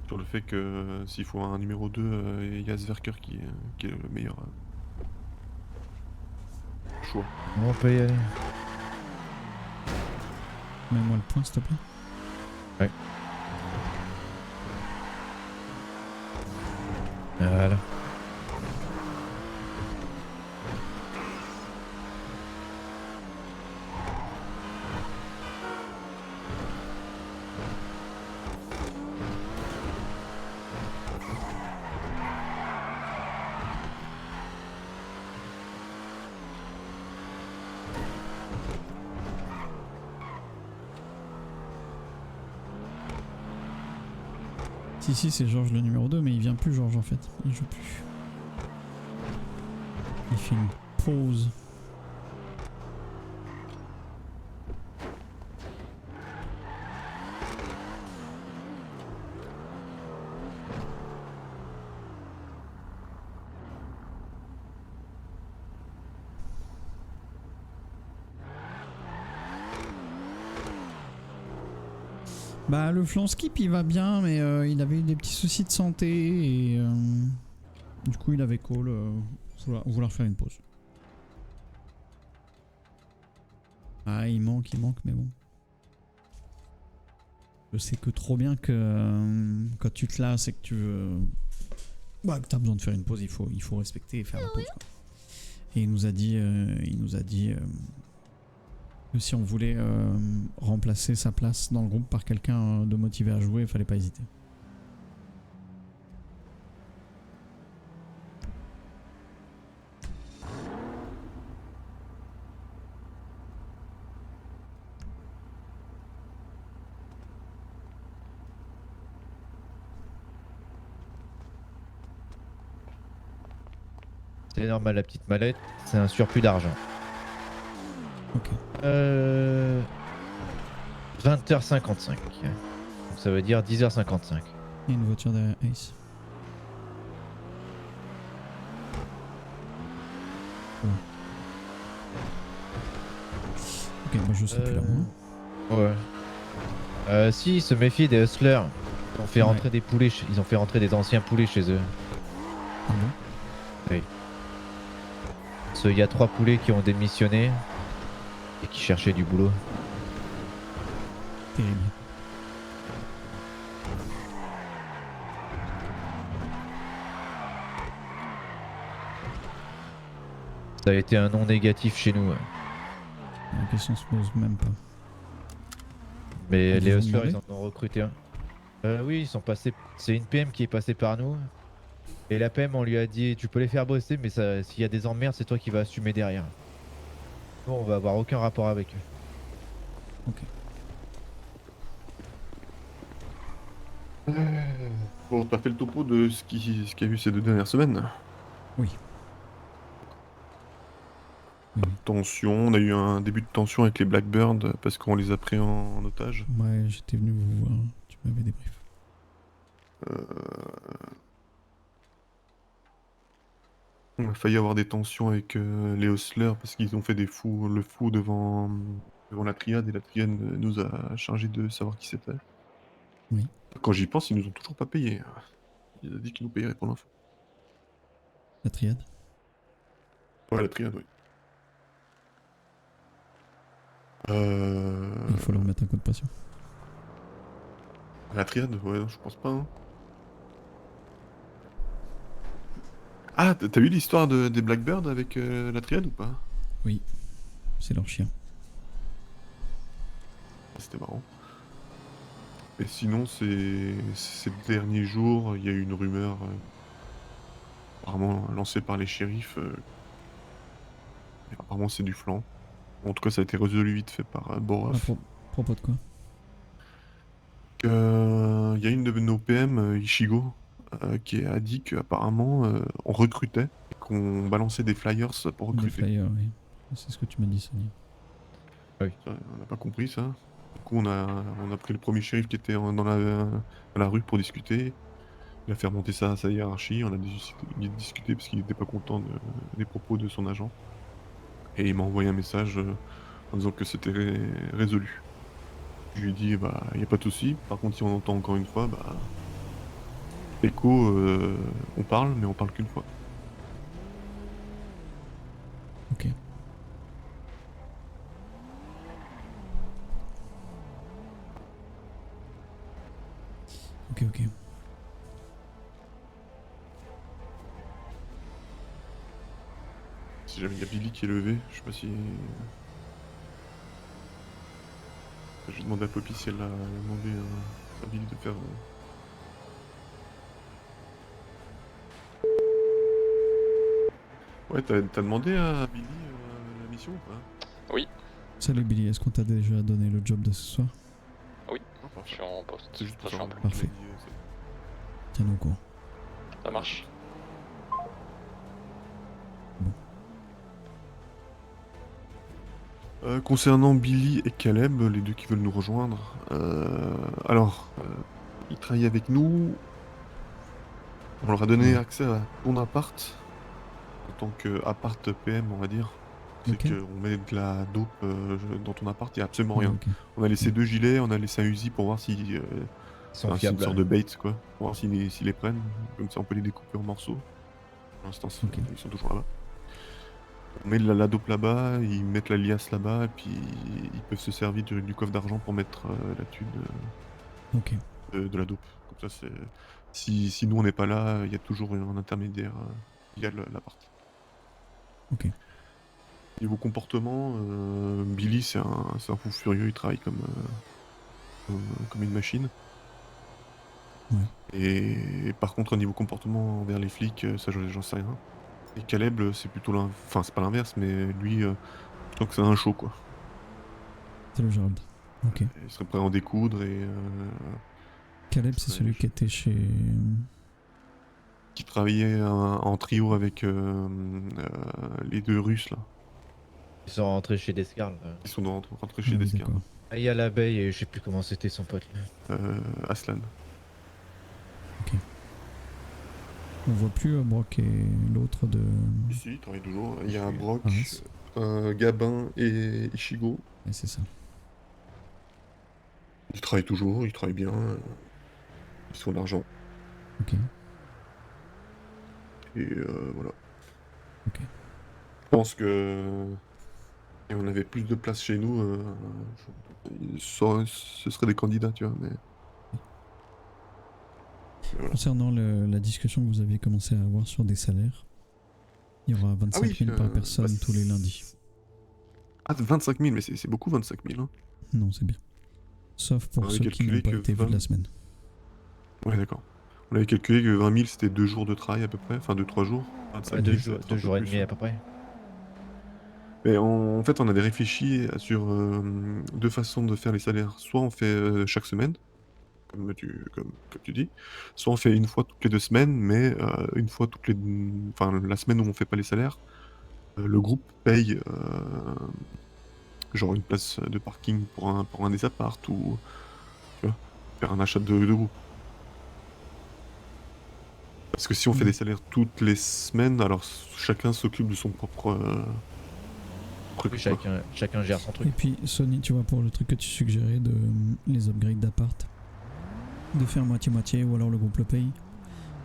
sur le fait que s'il faut un numéro 2, il y a Zwerker qui est le meilleur choix. On peut y aller. Mets-moi le point, s'il te plaît. Ouais. Voilà. Si, c'est Georges le numéro 2, mais il vient plus Georges en fait. Il joue plus. fait une pause. Bah le flanc skip il va bien mais il avait eu des petits soucis de santé et du coup il avait call vouloir faire une pause. Ah il manque mais bon. Je sais que trop bien que quand tu te lasses et que tu veux... Bah que t'as besoin de faire une pause, il faut respecter et faire la pause quoi. Et il nous a dit que si on voulait remplacer sa place dans le groupe par quelqu'un de motivé à jouer, il fallait pas hésiter. C'est normal, la petite mallette, c'est un surplus d'argent. Ok. 20h55. Donc ça veut dire 10h55. Il y a une voiture derrière Ace. Ouais. Ok, moi je sais plus là moi. Ouais. Si, ils se méfient des hustlers. Ils ont fait Ouais. rentrer des poulets, ils ont fait rentrer des anciens poulets chez eux. Ah bon? Oui. Parce qu'il y a 3 poulets qui ont démissionné et qui cherchaient du boulot. Terrible. Ça a été un non négatif chez nous. La question se pose même pas. Mais Ils les ont hustlers, demandé ils en ont recruté un. Oui, ils sont passés. C'est une PM qui est passée par nous. Et la PM, on lui a dit tu peux les faire bosser, mais ça, s'il y a des emmerdes, c'est toi qui vas assumer derrière. Nous, on va avoir aucun rapport avec eux. Ok. Bon, t'as fait le topo de ce qu'il y a eu ces 2 dernières semaines. Oui. Tension, on a eu un début de tension avec les Blackbirds parce qu'on les a pris en otage. Ouais, j'étais venu vous voir. Tu m'avais débrief. On a failli avoir des tensions avec les hustlers parce qu'ils ont fait le fou devant la triade et la triade nous a chargé de savoir qui c'était. Oui. Quand j'y pense, ils nous ont toujours pas payé. Il a dit qu'ils nous payeraient pour l'info. La triade. Ouais, la triade, oui. Il faut leur mettre un coup de pression. La triade, ouais, je pense pas. Hein. Ah, t'as vu l'histoire des Blackbirds avec la triade ou pas? Oui. C'est leur chien. C'était marrant. Et sinon, ces derniers jours, il y a eu une rumeur apparemment lancée par les shérifs. Et apparemment, c'est du flanc. En tout cas, ça a été résolu vite fait par À Borov. propos de quoi? Il y a une de nos PM, Ishigo, qui a dit qu'apparemment on recrutait et qu'on balançait des flyers pour Des recruter. flyers, oui. C'est ce que tu m'as dit, Sonia. Ça, on n'a pas compris ça. Du coup, on a pris le premier shérif qui était dans la rue pour discuter. Il a fait remonter ça à sa hiérarchie. On a discuté parce qu'il n'était pas content des propos de son agent. Et il m'a envoyé un message en disant que c'était résolu. Je lui ai dit, bah, il n'y a pas de souci. Par contre, si on entend encore une fois, bah. Echo, on parle, mais on parle qu'une fois. Ok. Ok. Si jamais il y a Billy qui est levé, je sais pas si. Je vais demander à Poppy si elle a demandé à Billy de faire. Ouais, t'as demandé à Billy la mission ou pas? Oui. Salut Billy, est-ce qu'on t'a déjà donné le job de ce soir? Oui, Non, parfait. je suis en poste. C'est juste pour Je suis savoir. en- Parfait. Il a dit, Tiens-nous au courant. Ça marche. Concernant Billy et Caleb, les deux qui veulent nous rejoindre, ils travaillent avec nous. On leur a donné accès à ton appart en tant qu'appart PM, on va dire. C'est Ok. qu'on met de la dope dans ton appart, il n'y a absolument rien. Ok. On a laissé 2 gilets, on a laissé un Uzi pour voir si Ils sont c'est une fiables. sorte de bait, quoi. Pour voir s'ils les prennent. Comme ça, on peut les découper en morceaux. Pour l'instant, Ok. ils sont toujours là-bas. On met de la dope là-bas, ils mettent la liasse là-bas, et puis ils peuvent se servir du coffre d'argent pour mettre la thune Ok. de la dope. Comme ça, c'est... Si nous on n'est pas là, il y a toujours un intermédiaire via l'appart. Ok. Niveau comportement, Billy c'est un fou furieux, il travaille comme une machine. Ouais. Et par contre, au niveau comportement envers les flics, ça j'en sais rien. Et Caleb, c'est plutôt l'inverse. Enfin, c'est pas l'inverse, mais lui, je trouve que c'est un show quoi. C'est le Gérald. Ok. Il serait prêt à en découdre et. Caleb, c'est celui qui était chez. Qui travaillait en trio avec les deux Russes là. Ils sont rentrés chez Descartes. Ils sont rentrés chez Ah oui, Descartes. d'accord. Ah, il y a l'abeille et je sais plus comment c'était son pote. Aslan. On voit plus Brock et l'autre de. Ici, il travaille toujours. Il y a un Brock, Arras. un Gabin et Ichigo. Et c'est ça. Ils travaillent toujours, ils travaillent bien. Ils font de l'argent. Ok. Et voilà. Ok. Je pense que si on avait plus de place chez nous, ce serait des candidats, tu vois. Mais voilà. Concernant la discussion que vous avez commencé à avoir sur des salaires, il y aura 25 000 par personne tous les lundis. Ah, 25 000, mais c'est beaucoup 25 000. Hein. Non, c'est bien. Sauf pour On avait ceux qui n'ont calculé pas que été vus de la semaine. Ouais, d'accord. On avait calculé que 20 000 c'était 2 jours de travail à peu près, enfin 2-3 jours. 25 000, 2 ça va être un deux peu jours et plus, demi hein. à peu près. Mais en fait, on avait réfléchi sur deux façons de faire les salaires. Soit on fait chaque semaine, comme tu dis, soit on fait une fois toutes les 2 semaines, mais une fois toutes les... Enfin, la semaine où on fait pas les salaires, le groupe paye genre une place de parking pour un des apparts ou tu vois, faire un achat de groupe. Parce que si on fait des salaires toutes les semaines, alors chacun s'occupe de son propre truc. Oui, quoi. chacun gère son truc. Et puis Sony, tu vois, pour le truc que tu suggérais de les upgrades d'appart, de faire moitié-moitié ou alors le groupe le paye,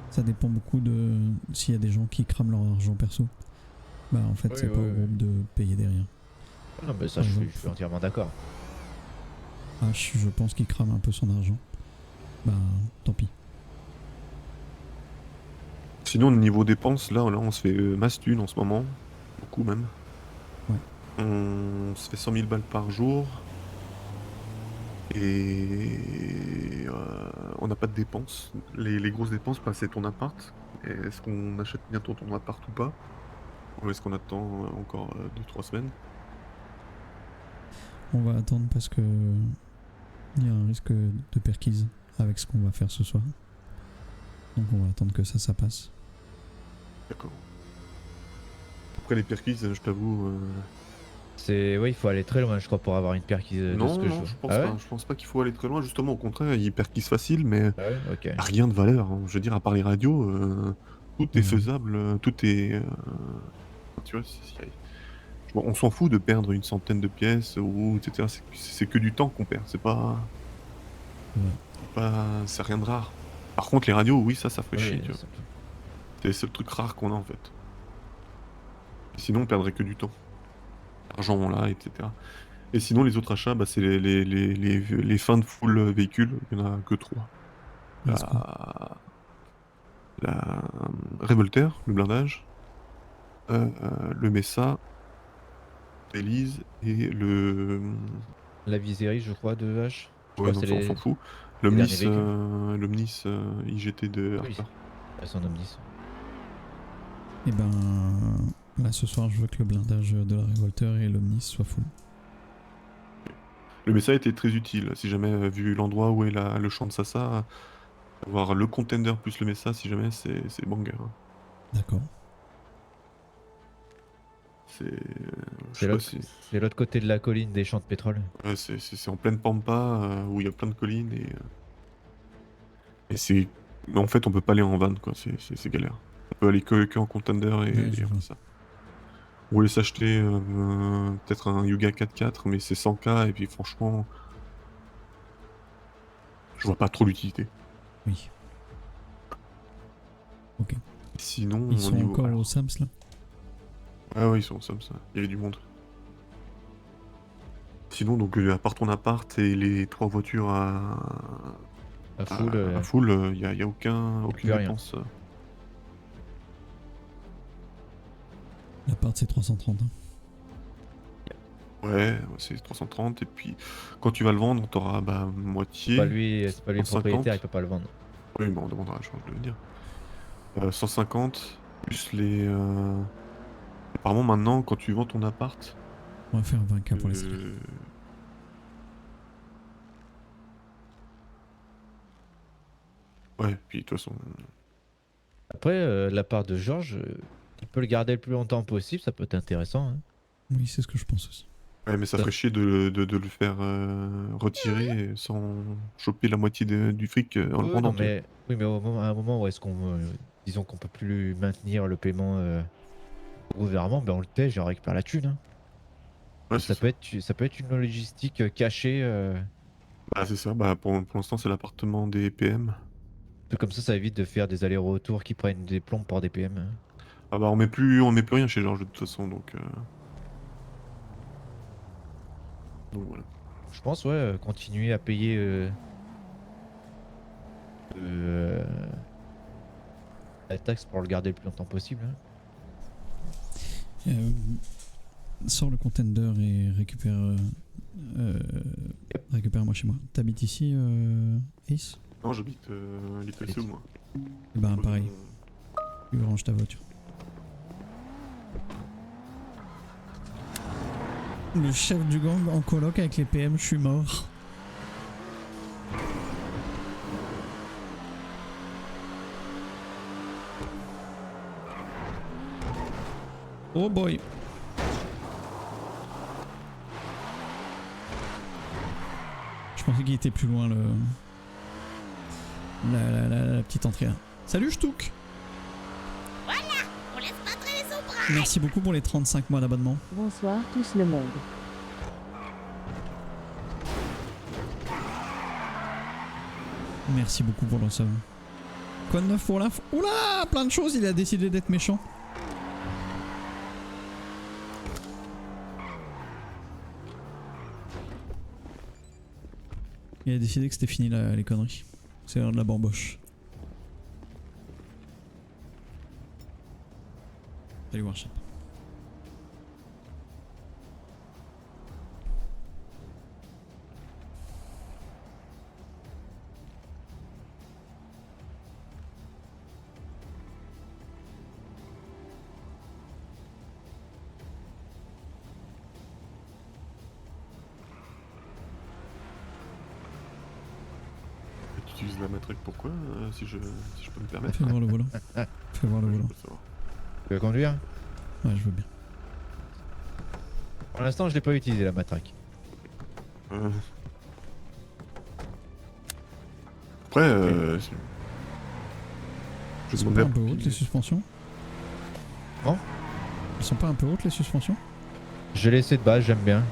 ça dépend beaucoup de s'il y a des gens qui crament leur argent perso. Bah en fait, Oui, c'est pas au groupe de payer derrière. Non, mais ça, Par je exemple. suis entièrement d'accord. H, je pense qu'il crame un peu son argent. Bah tant pis. Sinon, au niveau dépenses, là on se fait masse thune en ce moment. Beaucoup même. Ouais. On se fait 100 000 balles par jour. Et on n'a pas de dépenses. Les grosses dépenses, bah, c'est ton appart. Est-ce qu'on achète bientôt ton appart ou pas? Ou est-ce qu'on attend encore 2-3 semaines? On va attendre parce que il y a un risque de perquise avec ce qu'on va faire ce soir. Donc on va attendre que ça passe. D'accord. Après les perquises, je t'avoue... Ouais, il faut aller très loin, je crois, pour avoir une perquise de Non, ce que non, je je vois. pense Ah pas. ouais Je pense pas qu'il faut aller très loin. Justement, au contraire, ils perquisent facile, mais Ah ouais, ok. rien de valeur. Hein. Je veux dire, à part les radios, tout est Ouais. faisable, tout est... tu vois, bon, on s'en fout de perdre une centaine de pièces, ou etc. C'est que du temps qu'on perd, c'est pas... C'est rien de rare. Par contre, les radios, oui, ça ferait chier, tu vois. C'est le seul truc rare qu'on a, en fait. Et sinon, on perdrait que du temps. L'argent, là, etc. Et sinon, les autres achats, bah, c'est les fins de full véhicules. Il n'y en a que 3. La Revolter, le blindage, le Mesa, l'Elise et le... La visérie, je crois, de H. Je Ouais, crois non, que ça, on c'est s'en fout. les derniers L'Omnis IGT de Oui. Harper. son Omnis. Et ben là ce soir je veux que le blindage de la Revolter et l'Omnis soient full. Le Mesa était très utile. Si jamais, vu l'endroit où est le champ de Sassa, avoir le contender plus le Mesa, si jamais, c'est banger. Hein. D'accord. C'est. je C'est sais pas l'autre si- c'est l'autre côté de la colline des champs de pétrole. Ouais, c'est en pleine pampa où il y a plein de collines et c'est. Mais en fait, on peut pas aller en van, quoi. C'est galère. On peut aller que en contender Ouais, je et vois. après ça. On voulait s'acheter peut-être un Yuga 4x4, mais c'est 100K et puis franchement, je vois pas trop l'utilité. Oui. Ok. Sinon, Ils au sont niveau. encore alors- au SAMS là. Ah ouais, ils sont ensemble, ça. Il y avait du monde. Sinon, donc, à part ton appart et les 3 voitures À full, à full, il y a aucune plus rien. dépense. L'appart c'est 330. Hein. Ouais, c'est 330 et puis quand tu vas le vendre, t'auras moitié. c'est pas lui le 150. propriétaire, il peut pas le vendre. Oui, mais on demandera, je de le dire. 150 plus les. Apparemment maintenant, quand tu vends ton appart, On va faire 20K pour les salaires. Ouais, puis de toute façon. Après, la part de Georges, tu peux le garder le plus longtemps possible, ça peut être intéressant. Hein. Oui, c'est ce que je pense aussi. Ouais, mais ça ferait chier de le faire retirer sans choper la moitié du fric en le Oui, vendant. non, mais, oui, mais à un moment où est-ce qu'on disons qu'on peut plus maintenir le paiement au gouvernement, ben on le paie, j'en récupère la thune. Hein. Ouais, Ça peut être une logistique cachée. Bah, c'est ça, pour l'instant, c'est l'appartement des PM. Comme ça évite de faire des allers-retours qui prennent des plombs par des PM. Hein. Ah bah, on met plus rien chez Georges de toute façon, donc voilà. Je pense, ouais, continuer à payer la taxe pour le garder le plus longtemps possible. Hein. Sors le contender et récupère-moi chez moi. T'habites ici, Ace? Non, j'habite Little Seoul, moi. Et ben pareil, tu ranges ta voiture. Le chef du gang en coloc avec les PM, je suis mort. Oh boy. Je pensais qu'il était plus loin la petite entrée. Là. Salut Shtouk. Voilà, on laisse pas traîner son bras. Merci beaucoup pour les 35 mois d'abonnement. Bonsoir tous le monde. Merci beaucoup pour l'ensemble. Quoi de neuf pour l'info? Oula, plein de choses, il a décidé d'être méchant. Il a décidé que c'était fini les conneries. C'est l'heure de la bamboche. Salut Warship. Tu utilises la matraque pourquoi, si je peux me permettre? Fais voir le volant. Fais voir le volant. Tu veux conduire? Ouais, je veux bien. Pour l'instant, je l'ai pas utilisé la matraque. Après, Elles sont pas un peu hautes les suspensions? Non. Elles sont pas un peu hautes les suspensions? Je l'ai laissé de base, j'aime bien.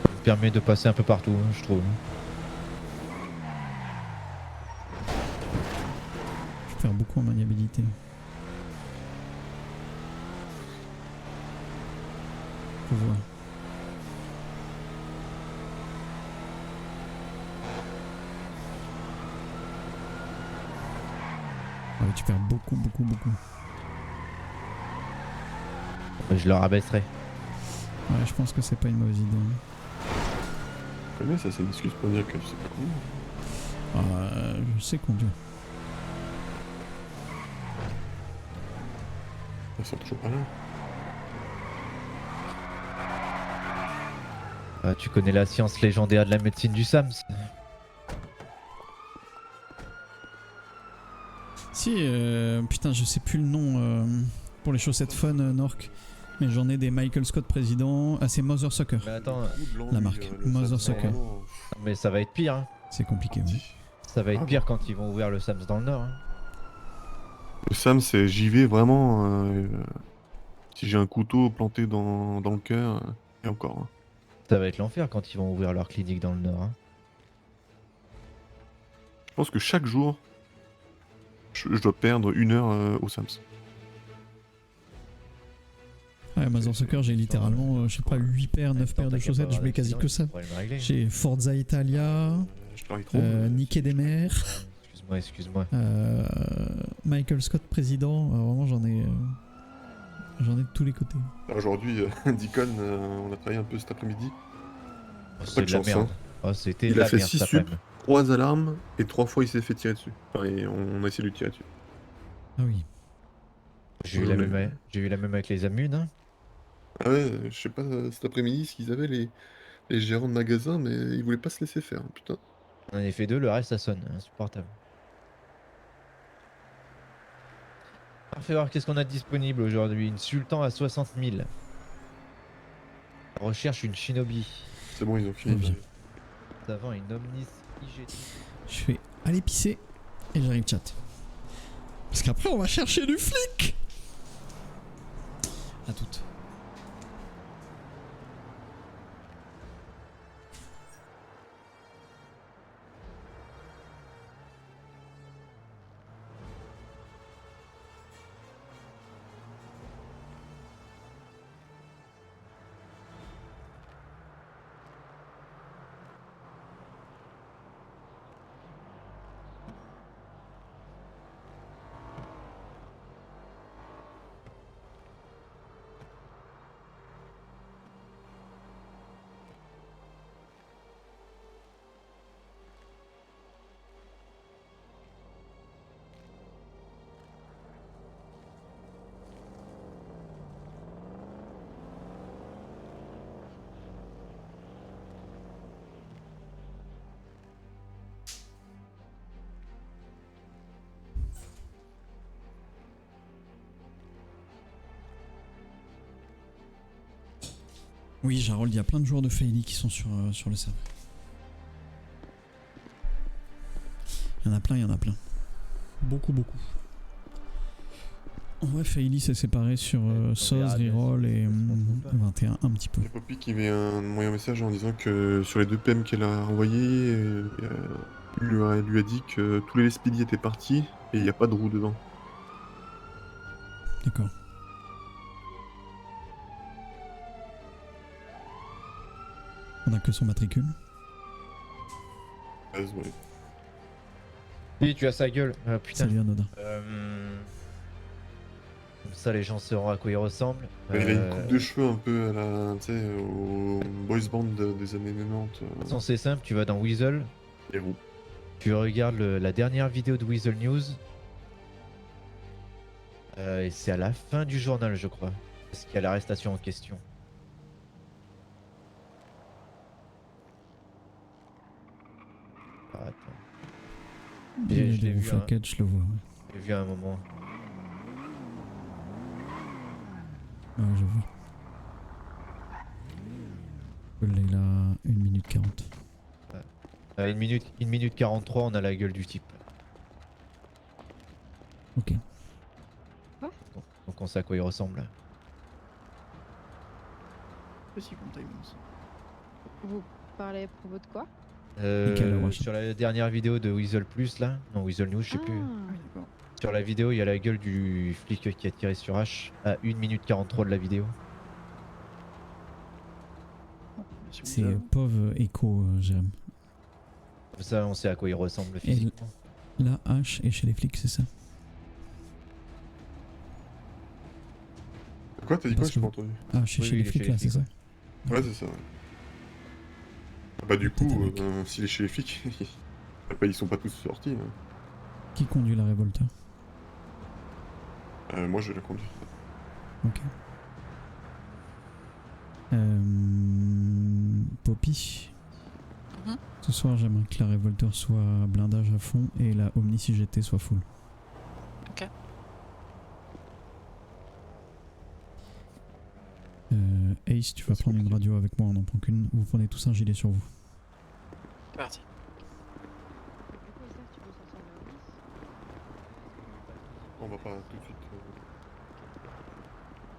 Ça me permet de passer un peu partout, hein, je trouve. Je perds beaucoup en maniabilité. Faut voir. Ah oui, tu perds beaucoup. Je le rabaisserai. Ouais, je pense que c'est pas une mauvaise idée. Mais ça, c'est une excuse pour dire que c'est pas cool. Je sais conduire. Ils sont toujours pas là. Tu connais la science légendaire de la médecine du SAMS. Si, putain, je sais plus le nom pour les chaussettes fun, Nork. Mais j'en ai des Michael Scott président. Ah, c'est Mother Sucker, Mais attends, la marque. Mother Sucker. mais ça va être pire. Hein. C'est compliqué, oui. Ça va être pire quand ils vont ouvrir le Sam's dans le Nord. Hein. Le Sam, c'est j'y vais vraiment. Si j'ai un couteau planté dans le cœur, et encore. Hein. Ça va être l'enfer quand ils vont ouvrir leur clinique dans le Nord. Hein. Je pense que chaque jour, je dois perdre 1 heure au Sams. Ouais, Mother Sucker, j'ai littéralement, je sais pas, 8 paires, 9 paires de chaussettes, je mets quasi que ça. J'ai Forza Italia, Je travaille trop. Niké des Mers, Excuse-moi. Michael Scott président, vraiment j'en ai de tous les côtés. Aujourd'hui, Deacon, on a travaillé un peu cet après-midi. Oh, Pas c'est de de la chance, merde. hein. Oh, c'était Il de a la fait merde, 6 cet sup, après-midi. 3 alarmes, et 3 fois il s'est fait tirer dessus. Enfin, et on a essayé de lui tirer dessus. Ah oui. J'ai eu la même avec les Amunes. Hein. Ah ouais, je sais pas cet après-midi ce qu'ils avaient les gérants de magasins, mais ils voulaient pas se laisser faire, putain. On en a fait 2, le reste ça sonne, insupportable. Parfait, voir qu'est-ce qu'on a de disponible aujourd'hui. Une Sultan à 60 000. Recherche une Shinobi. C'est bon, ils ont fini. Bien. Avant une Omnis IGT. Je fais aller pisser et j'arrive chat. Parce qu'après on va chercher du flic. À toutes. Oui, Jarol, il y a plein de joueurs de Faili qui sont sur le serveur. Il y en a plein. Beaucoup. En vrai, Faili s'est séparé sur Soz, Reroll et 21 un petit peu. Il y a Poppy qui m'avait envoyé un message en disant que sur les 2 PM qu'elle a envoyés, lui a dit que tous les speedy étaient partis et il n'y a pas de roue dedans. D'accord. On a que son matricule. Ouais. Oui, tu as sa gueule. Ah, putain. Salut Anodin. Comme ça, les gens sauront à quoi il ressemble. Il a une coupe de cheveux un peu à la, tu sais, au boys band des années 90. De toute façon, c'est simple, tu vas dans Weasel. Les roues. Tu regardes la dernière vidéo de Weasel News. Et c'est à la fin du journal, je crois. Parce qu'il y a l'arrestation en question. Ah, attends. Je l'ai vu, flaquette, je le vois. Ouais. J'ai vu à un moment. Ouais, je vois. Il est là 1 minute 40. À 1 minute 43, on a la gueule du type. Ok. Donc on sait à quoi il ressemble. Petit bon timing, ça. Vous parlez à propos de quoi? Sur la dernière vidéo de Weasel Plus là, non Weasel News, je sais plus. Ah oui, d'accord. Sur la vidéo, il y a la gueule du flic qui a tiré sur H à 1 minute 43 de la vidéo. C'est pauvre écho, Jérôme. Comme ça, on sait à quoi il ressemble Et physiquement. là, H est chez les flics, c'est ça? Quoi, t'as dit quoi? Parce Je que- pas entendu. Ah, chez Oui, les il est flics chez là, les c'est ça? flics, Ouais, c'est ça. Ouais. Ah bah du coup, Peut-être s'il est chez les flics, ils sont pas tous sortis. Hein. Qui conduit la Revolter? Moi, je vais la conduire. Ok. Poppy. Mhm. Ce soir, j'aimerais que la Revolter soit blindage à fond et la Omni si GT soit full. Ok. Ace, tu vas prendre une radio avec moi, on n'en prend qu'une. Vous prenez tous un gilet sur vous. C'est parti. On va pas tout de suite.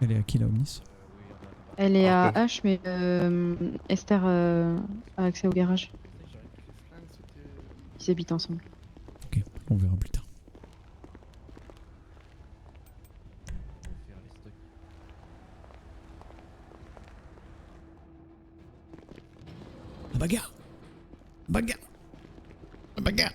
Elle est à qui la Omnis? Elle est à Après. H, mais Esther a accès au garage. Ils habitent ensemble. Ok, on verra plus tard. La bagarre! Bagarre! La bagarre!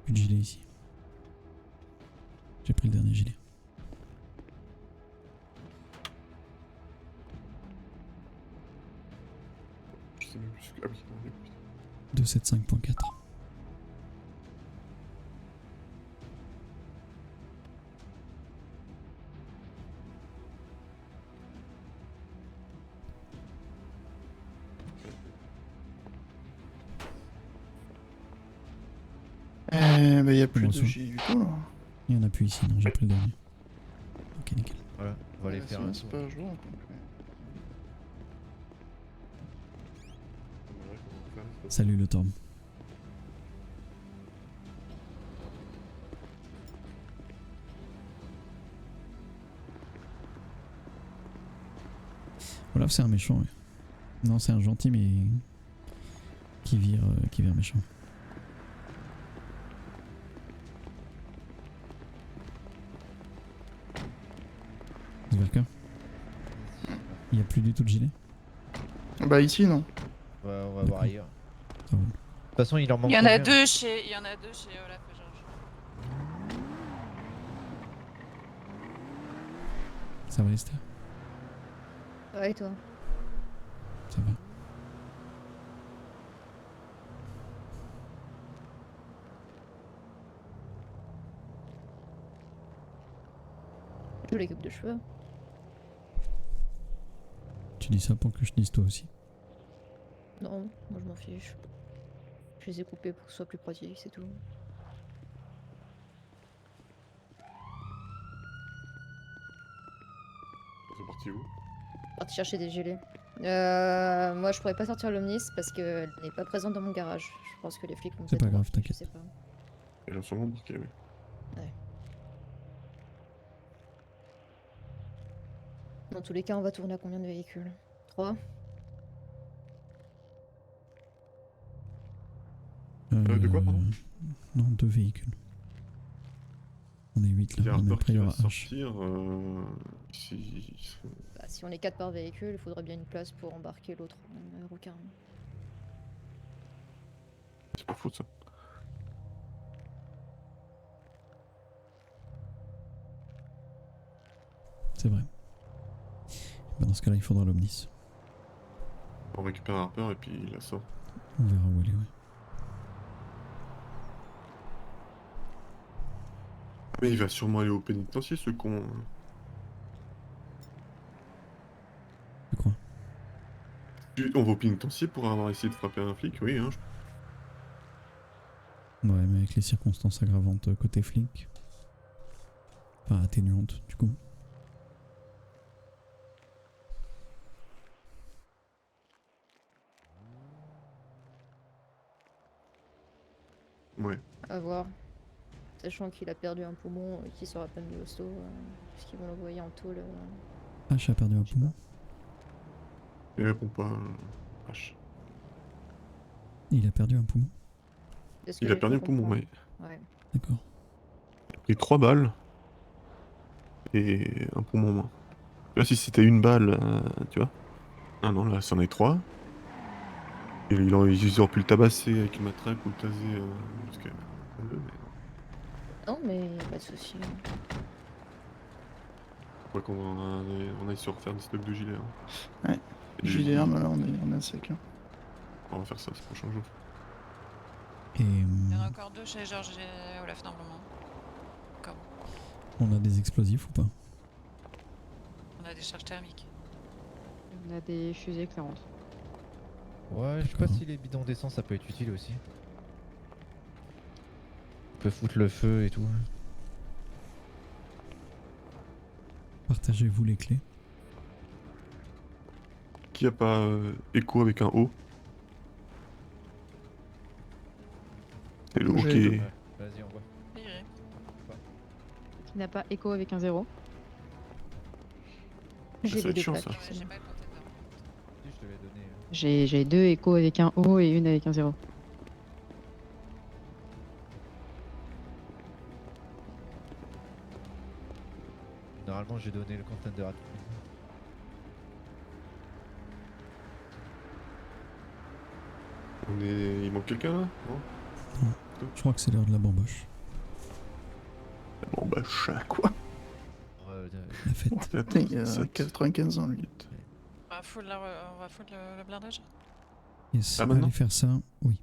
Plus de gilet ici. J'ai pris le dernier gilet. Je sais même plus ce que. Ah oui, non, il y a plus. 275.4. Bah y a plus Bon, de ça. gilet du tout là. Il y en a plus ici, non, j'ai pris le dernier. Ok, nickel. Voilà, on va aller Ouais, faire sinon, un c'est tour. pas jouable. Donc, Ouais, on va faire ça. Salut le Torm. Olaf c'est un méchant, ouais. Non, c'est un gentil mais qui vire méchant. Zverka. Il n'y a plus du tout de gilet. Bah ici non. On va voir D'accord. ailleurs. Ça roule. De toute façon, il en manque Il y en a combien deux chez Olaf et Georges. Ça va Esther? Ouais, et toi? Ça va. Jolie coupe de cheveux. Tu dis ça pour que je dise toi aussi. Non, moi je m'en fiche. Je les ai coupés pour que ce soit plus pratique, c'est tout. C'est parti où? Parti chercher des gilets. Moi je pourrais pas sortir l'Omnis parce qu'elle n'est pas présente dans mon garage. Je pense que les flics l'ont C'est peut-être pas grave, remarqué, t'inquiète. Je sais pas. Elle a sûrement marqué, oui. Dans tous les cas, on va tourner à combien de véhicules? 3? De quoi, pardon? Non, 2 véhicules. On est 8 Il y là, a mais Harper après qui il y va aura H. sortir. Bah, si on est 4 par véhicule, il faudrait bien une place pour embarquer l'autre en Eurocar. C'est pas faux ça. C'est vrai. Bah dans ce cas-là, il faudra l'Omnis. On récupère Harper et puis il la sort. On verra où elle est, ouais. Mais il va sûrement aller au pénitencier ce con. De quoi? On va au pénitencier pour avoir essayé de frapper un flic, oui. Hein. Ouais, mais avec les circonstances aggravantes côté flic. Enfin, atténuantes, du coup. Ouais. À voir. Sachant qu'il a perdu un poumon et qu'il sera pas mis au sto, puisqu'ils vont l'envoyer en tôle. H a perdu un poumon. Il répond pas. H. Il a perdu un poumon. de ce que Il a j'ai perdu un pu poumon, comprendre. ouais. Ouais. D'accord. Il a pris 3 balles. Et un poumon en moins. Là, si c'était une balle, tu vois. Ah non, là, c'en est 3. Et ils auraient pu le tabasser avec une matraque ou le taser jusqu'à 2, mais Non, mais y a pas de souci. faudrait qu'on aille se refaire des stocks de gilets. Hein. Ouais. Et des Gilet gilets. arme là, on est à sec. Hein. On va faire ça ce prochain jour. Et Il y en a encore deux chez Georges et Olaf normalement. Encore. on a des explosifs ou pas? On a des charges thermiques. On a des fusées éclairantes. Ouais, je sais pas D'accord. si les bidons d'essence ça peut être utile aussi. On peut foutre le feu et tout. Partagez-vous les clés. Qui a pas écho avec un O? C'est le O J'ai qui deux. est... Vas-y, on voit. Qui n'a pas écho avec un 0. J'ai ça va les être deux chiant, plaques. ça. c'est bon. Je te l'ai donné. J'ai 2 échos avec un O et une avec un 0. Normalement, j'ai donné le contender à tout le monde. Il manque quelqu'un là? Non? Je crois que c'est l'heure de la bamboche. Bon bah chat. Quoi? La fête. Putain, il a 95 ans, lui. On va foutre le blindage. Yes, Ah, maintenant allez faire ça, oui.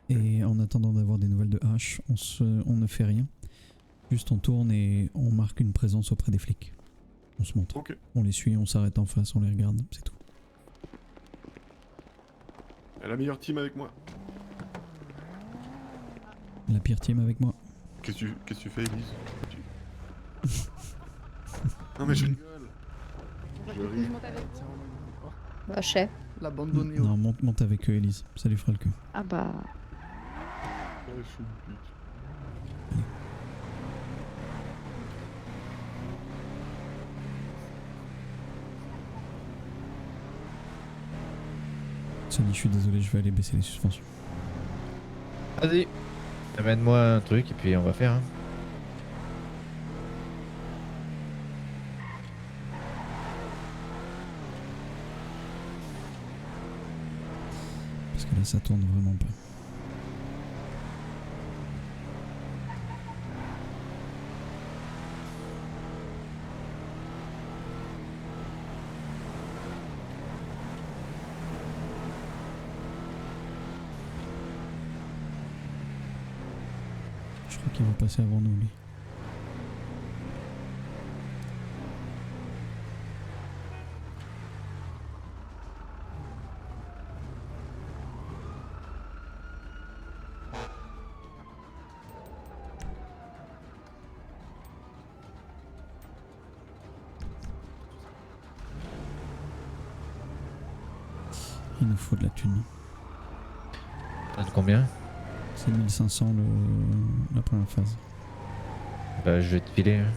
Et en attendant d'avoir des nouvelles de H, on ne fait rien. Juste on tourne et on marque une présence auprès des flics. On se montre. Ok. On les suit, on s'arrête en face, on les regarde, c'est tout. La meilleure team avec moi. La pire team avec moi. Qu'est-ce que tu fais, Elise? Non mais je rigole. Je rigole. Bah, chef. L'abandonner. Non, monte avec eux, Elise. Ça lui fera le cul. Ah bah. Ouais, je suis une pute. Sonny, je suis désolé, je vais aller baisser les suspensions. Vas-y. Amène-moi un truc et puis on va faire. Hein. Parce que là, ça tourne vraiment pas. Je crois qu'il va passer avant nous, lui. Il nous faut de la thune. De combien? C'est 1500 la première phase. Bah, je vais te filer. Hein.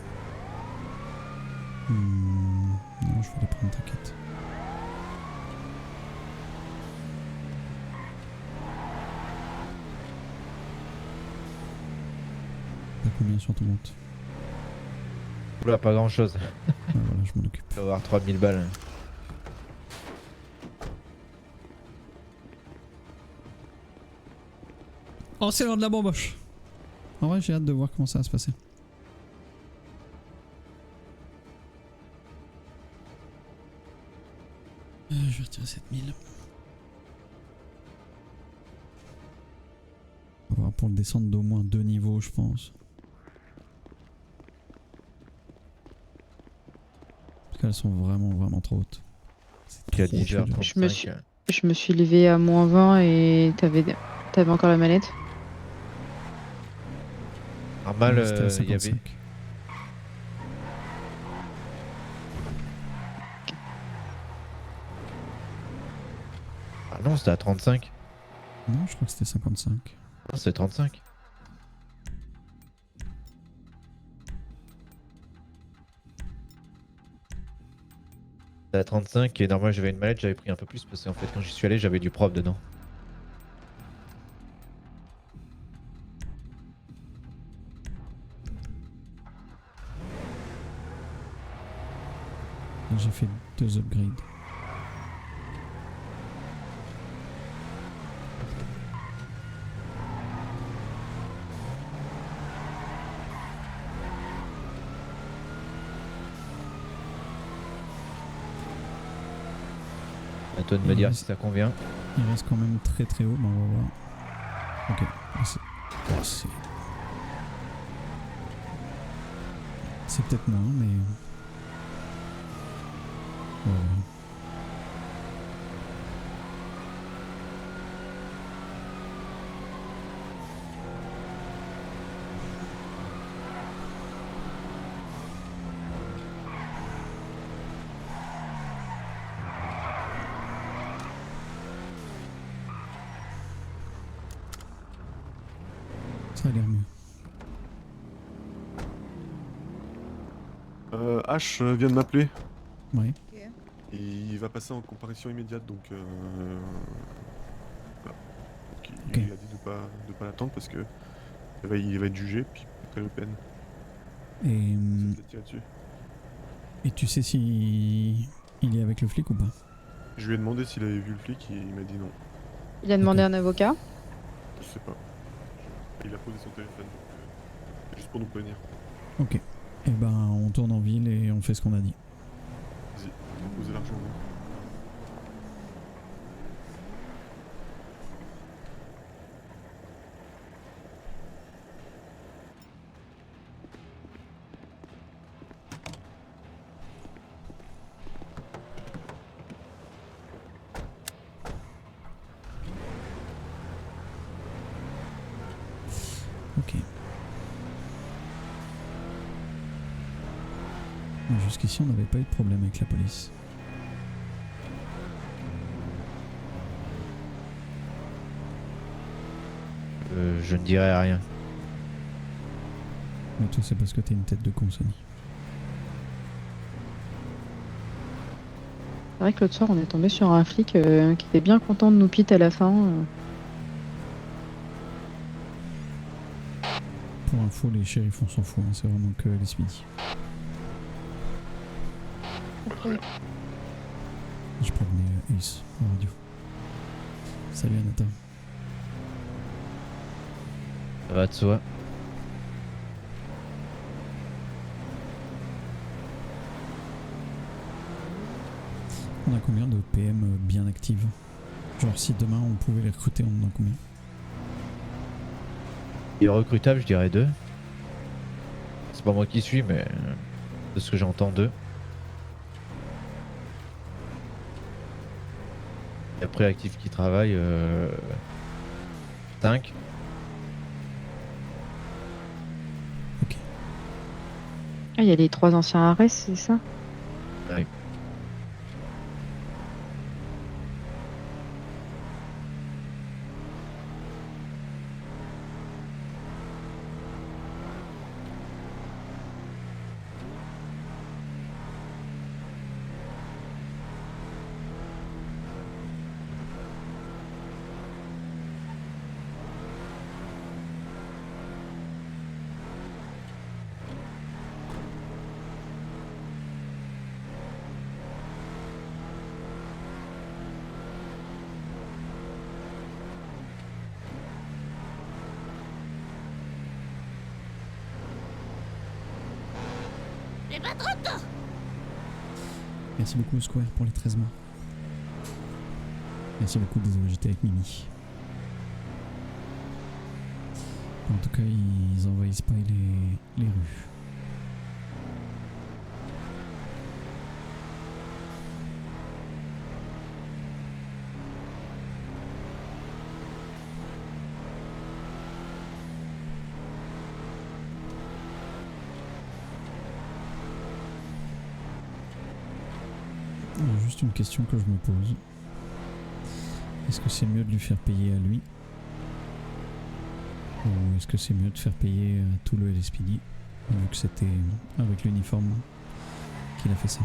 Non, je vais les prendre, t'inquiète. T'as combien sur ton compte? Oula, pas grand chose. Ah, voilà, je m'en occupe. Je vais avoir 3000 balles. Oh, c'est l'heure de la bamboche. En vrai, j'ai hâte de voir comment ça va se passer. Je vais retirer 7000. On va voir pour le descendre d'au moins 2 niveaux, je pense. Parce qu'elles sont vraiment trop hautes. Il y a trop 10h35. Je me suis levé à -20 et t'avais encore la manette. Normal, C'était à il y avait. 55. Ah non, c'était à 35. Non, je crois que c'était 55. Non, c'était 35. C'était à 35 et normalement j'avais une mallette, j'avais pris un peu plus parce qu'en fait quand j'y suis allé j'avais du propre dedans. J'ai fait 2 upgrades. À toi de me dire si ça convient. Il reste quand même très haut, mais on va voir. Ok, c'est peut-être moins, mais... Ouais. Ça a l'air mieux. H vient de m'appeler. Ouais. Ok. Et il va passer en comparution immédiate, donc voilà. Donc, Ok. il a dit de pas l'attendre parce que il va être jugé, puis après le peine. Et, Ça te tire dessus. et tu sais si il est avec le flic ou pas? Je lui ai demandé s'il avait vu le flic et il m'a dit non. Il a demandé un avocat. Je sais pas. Il a posé son téléphone, donc juste pour nous prévenir. Ok. Et ben on tourne en ville et on fait ce qu'on a dit. Vas-y, posez l'argent. Ok. Jusqu'ici on n'avait pas eu de problème avec la police. Je ne dirai rien. Mais toi c'est parce que t'es une tête de con, Sonny. C'est vrai que l'autre soir, on est tombé sur un flic qui était bien content de nous piter à la fin. Pour info, les shérifs on s'en fout, hein, c'est vraiment que les Speedy. Après, Je prévenais Ace en radio. Salut Anata. Ça va de soi. On a combien de PM bien actives? Genre si demain on pouvait les recruter, on en a combien? Et recrutable, je dirais 2. C'est pas moi qui suis, mais de ce que j'entends, 2. Et après, actifs qui travaillent, 5. ah, il y a les 3 anciens arrêts, c'est ça? Ouais. J'ai pas trop de temps. Merci beaucoup Square pour les 13 mois. Merci beaucoup, désolé j'étais avec Mimi. En tout cas ils envahissent pas les rues. Il y a juste une question que je me pose. Est-ce que c'est mieux de lui faire payer à lui? Ou est-ce que c'est mieux de faire payer à tout le LSPD? Vu que c'était avec l'uniforme qu'il a fait ça.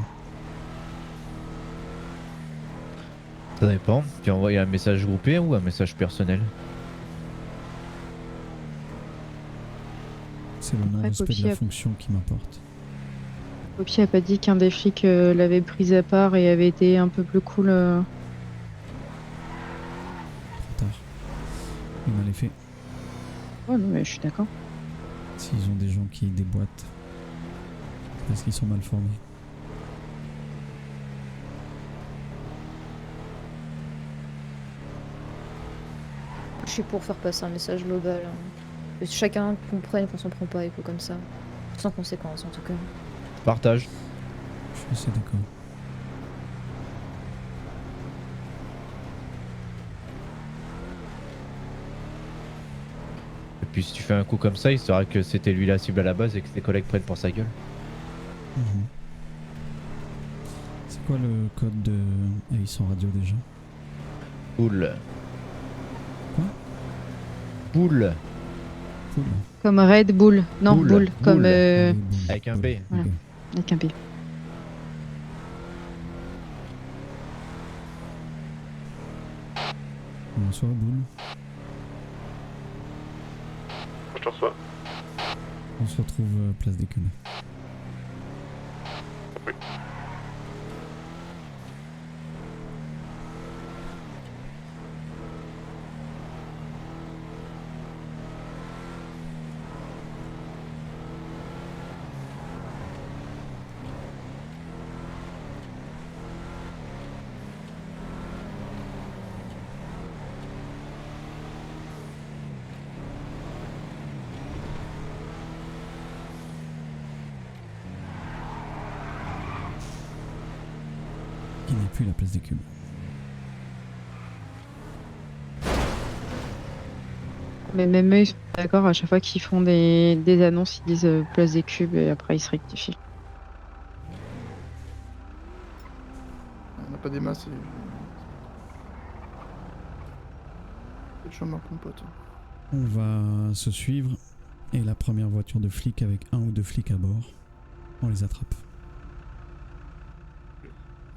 Ça dépend. Tu envoies un message groupé ou un message personnel? C'est le non-respect de Poppy la a- fonction qui m'importe. Poppy a pas dit qu'un des flics l'avait prise à part et avait été un peu plus cool. Trop tard. Il m'a les fait. Ouais, non, mais je suis d'accord. S'ils ont des gens qui déboîtent, c'est parce qu'ils sont mal formés. Je suis pour faire passer un message global. Que chacun comprenne qu'on s'en prend pas et que comme ça. Sans conséquence en tout cas. Partage. Je suis assez d'accord. Et puis si tu fais un coup comme ça, il saura que c'était lui la cible à la base et que ses collègues prennent pour sa gueule. Mhm. C'est quoi le code de Ace en radio déjà? Poule. Quoi? Poule. Cool. Comme Red Bull. Non, Bull. Bull. Comme. Bull. Oui, bon, Avec un cool. B. Voilà. Avec un P. Bonsoir, Boule. Je te reçois. On se retrouve place d'écume. Oui. Il n'est plus la place d'écume. Mais même eux, ils sont pas d'accord. À chaque fois qu'ils font des annonces, ils disent place des cubes et après ils se rectifient. On n'a pas des masses et. C'est chômeur, mon pote. On va se suivre et la première voiture de flic avec un ou deux flics à bord, on les attrape.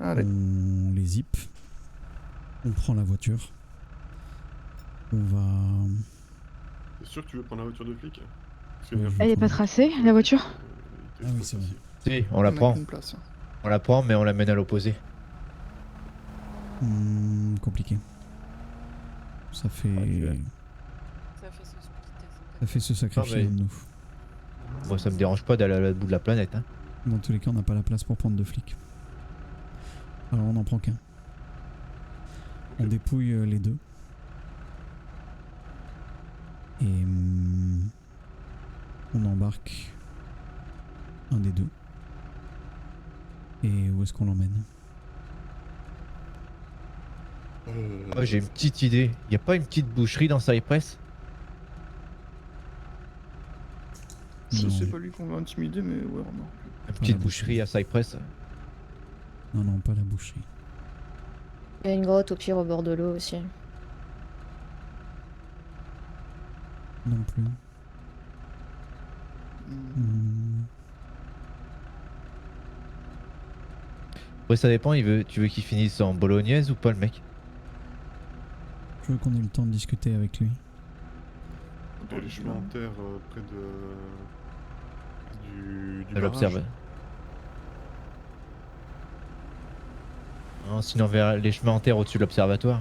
Allez. On les zip. On prend la voiture. On va... T'es sûr que tu veux prendre la voiture de flic? Elle est pas tracée, la voiture? Ah oui, c'est vrai. Si, on la a prend. qu'une place. On la prend, mais on la mène à l'opposé. Compliqué. Ça fait... Ça fait se splitter. Ça fait se sacrifier Non, mais- un de nous. Moi, ça me dérange pas d'aller à l'autre bout de la planète. Hein. Dans tous les cas, on n'a pas la place pour prendre deux flics. Alors on n'en prend qu'un. On dépouille les deux. Et on embarque un des deux. Et où est-ce qu'on l'emmène? Moi, j'ai une petite idée. Y a pas une petite boucherie dans Cypress? Si Non. c'est pas lui qu'on va intimider, mais ouais, remarque. Une petite boucherie à Cypress? Non, non, pas la boucherie. Il y a une grotte au pire au bord de l'eau aussi. Non plus. Ouais, ça dépend. Tu veux qu'il finisse en bolognaise ou pas, le mec? Je veux qu'on ait le temps de discuter avec lui. Il y a les chemins en terre près de... du Je barrage. l'observe. Non, sinon vers les chemins en terre au-dessus de l'observatoire.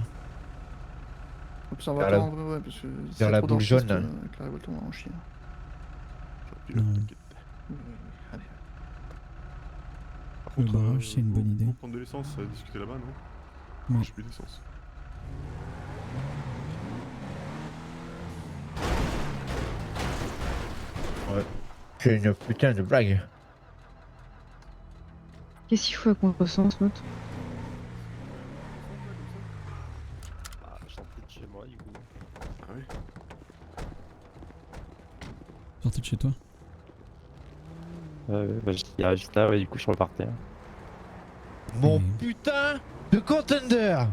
Observatoire Vers la- en vrai, ouais, parce que. s'il y vers a la trop boule d'artistes, jaune, là. Avec la révolte, on va en chier. Puis là, Non. t'inquiète. Oui, allez. Par Le contre, barrage, c'est une bonne idée. Vous prendre de l'essence, discuter là-bas, non? Ouais. J'ai plus d'essence. Ouais. C'est une putain de blague. Qu'est-ce qu'il faut à contresens, l'autre? Bah, je sortais de chez moi du coup. Ah oui? Sortez de chez toi. Bah, juste là, ouais, du coup, je repartais. Mon Et putain de contender!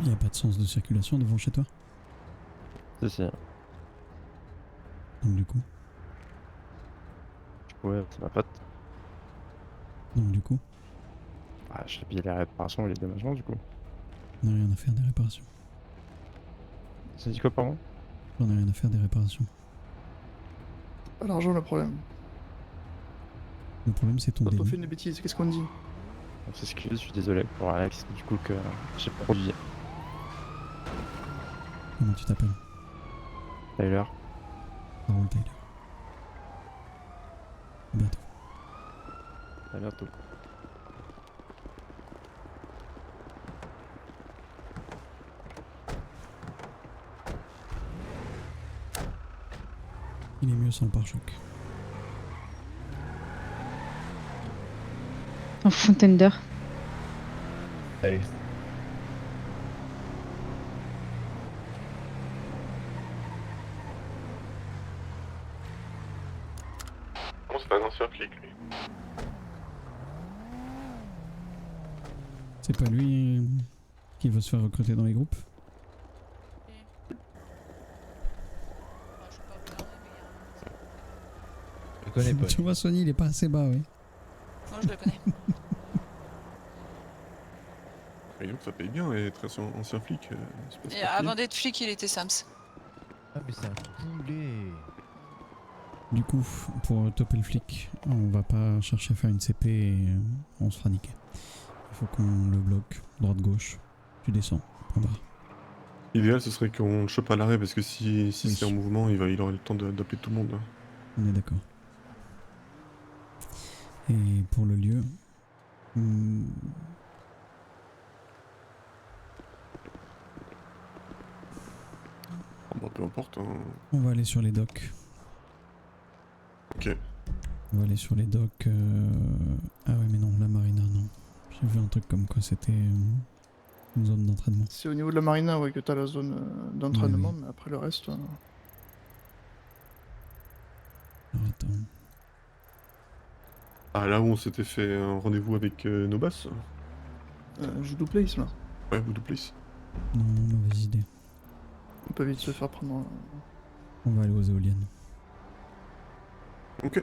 il n'y a pas de sens de circulation devant chez toi. C'est ça. Donc du coup. Ouais, c'est ma pote. Donc du coup. Ah, j'ai payé les réparations et les déménagements du coup. On n'a rien à faire des réparations. C'est dit quoi, pardon? J'en ai rien à faire des réparations. Pas l'argent le problème. Le problème c'est ton T'as pas délit. fait une bêtise, qu'est-ce qu'on dit? On s'excuse, je suis désolé pour Alex, du coup, que j'ai produit. Comment tu t'appelles? Tyler. Harold Taylor. À bientôt. À bientôt. Il est mieux sans le pare-choc. En Fontender. Allez. Bon, c'est un ancien flic, lui. C'est pas lui qui veut se faire recruter dans les groupes? Je peux pas vous connais pas. Tu vois, Sony, il est pas assez bas, oui. Moi, je le connais. Et donc ça paye bien être ancien flic. C'est pas Et si avant d'être flic, il était Sams. Ah, mais c'est un poulet. Du coup, pour topper le flic, on va pas chercher à faire une CP et on se fera niquer. Il faut qu'on le bloque, droite-gauche. Tu descends, point barre. L'idéal ce serait qu'on le chope à l'arrêt parce que si Oui. c'est en mouvement, il aura le temps d'appeler tout le monde. Hein. On est d'accord. Et pour le lieu... Bah, peu importe. Hein. on va aller sur les docks. Ok. On va aller sur les docks... Ah ouais, mais non, la marina, non. J'ai vu un truc comme quoi c'était une zone d'entraînement. C'est au niveau de la marina ouais, que t'as la zone d'entraînement, Oui, oui. mais après le reste. Alors attends. Ah, là où on s'était fait un rendez-vous avec Nobas. Judo Place là. Ouais, Voodoo Place. Non, mauvaise idée. On peut vite se faire prendre. On va aller aux éoliennes. Ok.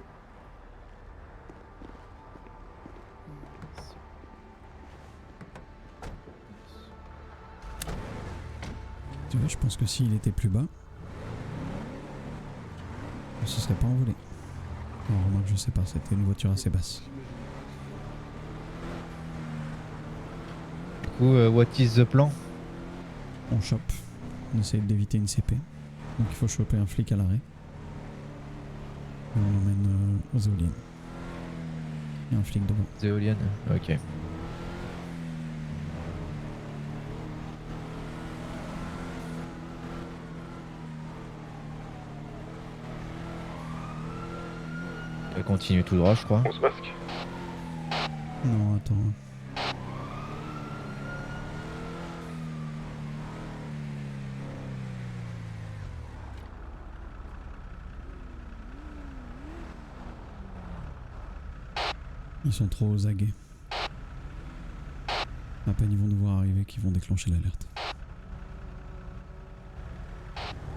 Tu vois, je pense que s'il était plus bas, on se serait pas envolé. Non, remarque, je sais pas, c'était une voiture assez basse. Du coup, what is the plan? On chope, on essaye d'éviter une CP. Donc il faut choper un flic à l'arrêt. Et on l'emmène aux éoliennes. Il y a un flic devant. Éolienne. Ok. On va continuer tout droit, je crois. On se masque. Non, attends. Ils sont trop aux aguets. À peine ils vont nous voir arriver qu'ils vont déclencher l'alerte.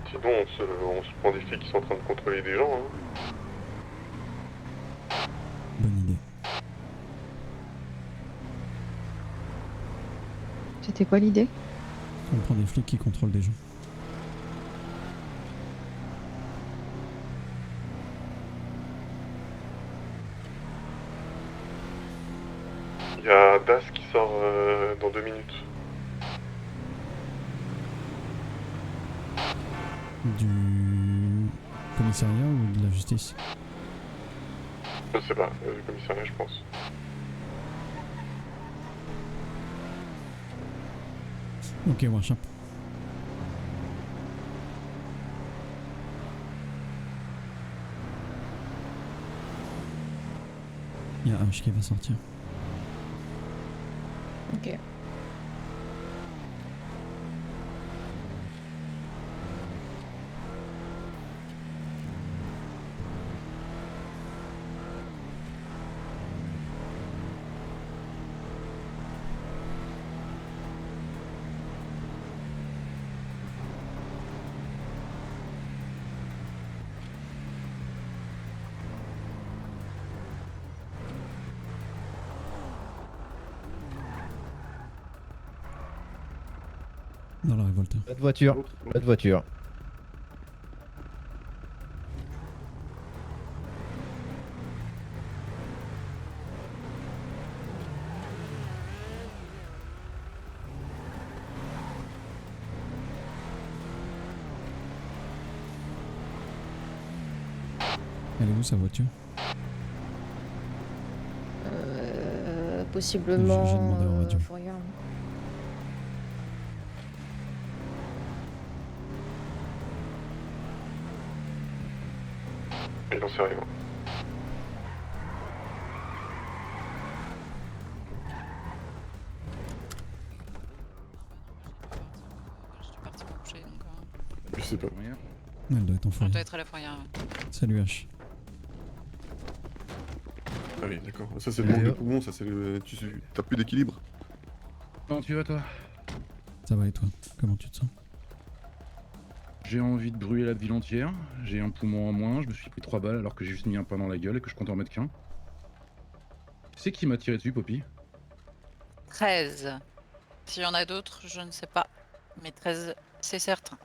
Sinon, on se prend des flics qui sont en train de contrôler des gens. Hein. Bonne idée. C'était quoi l'idée? On prend des flics qui contrôlent des gens. Il y a Das qui sort dans 2 minutes. Du commissariat ou de la justice? Je sais pas, le commissariat, je pense. Ok, Warship. Il y a H qui va sortir. Ok. Dans la révolte. Pas de voiture. Pas de voiture. Elle est où sa voiture? Possiblement. J'ai demandé en radio. Faut regarder. Il en sait rien. Je suis partie me coucher donc. Je sais pas. Elle doit être en On foyer. doit être à la fourrière. Salut H. Ah oui, d'accord. Ça c'est le manque de poumon, ça c'est le. T'as plus d'équilibre. Comment tu vas toi? Ça va et toi? Comment tu te sens? J'ai envie de brûler la ville entière, j'ai un poumon en moins, je me suis pris 3 balles alors que j'ai juste mis un pain dans la gueule et que je compte en mettre qu'un. Tu sais qui m'a tiré dessus, Poppy? 13. S'il y en a d'autres, je ne sais pas. Mais 13, c'est certain.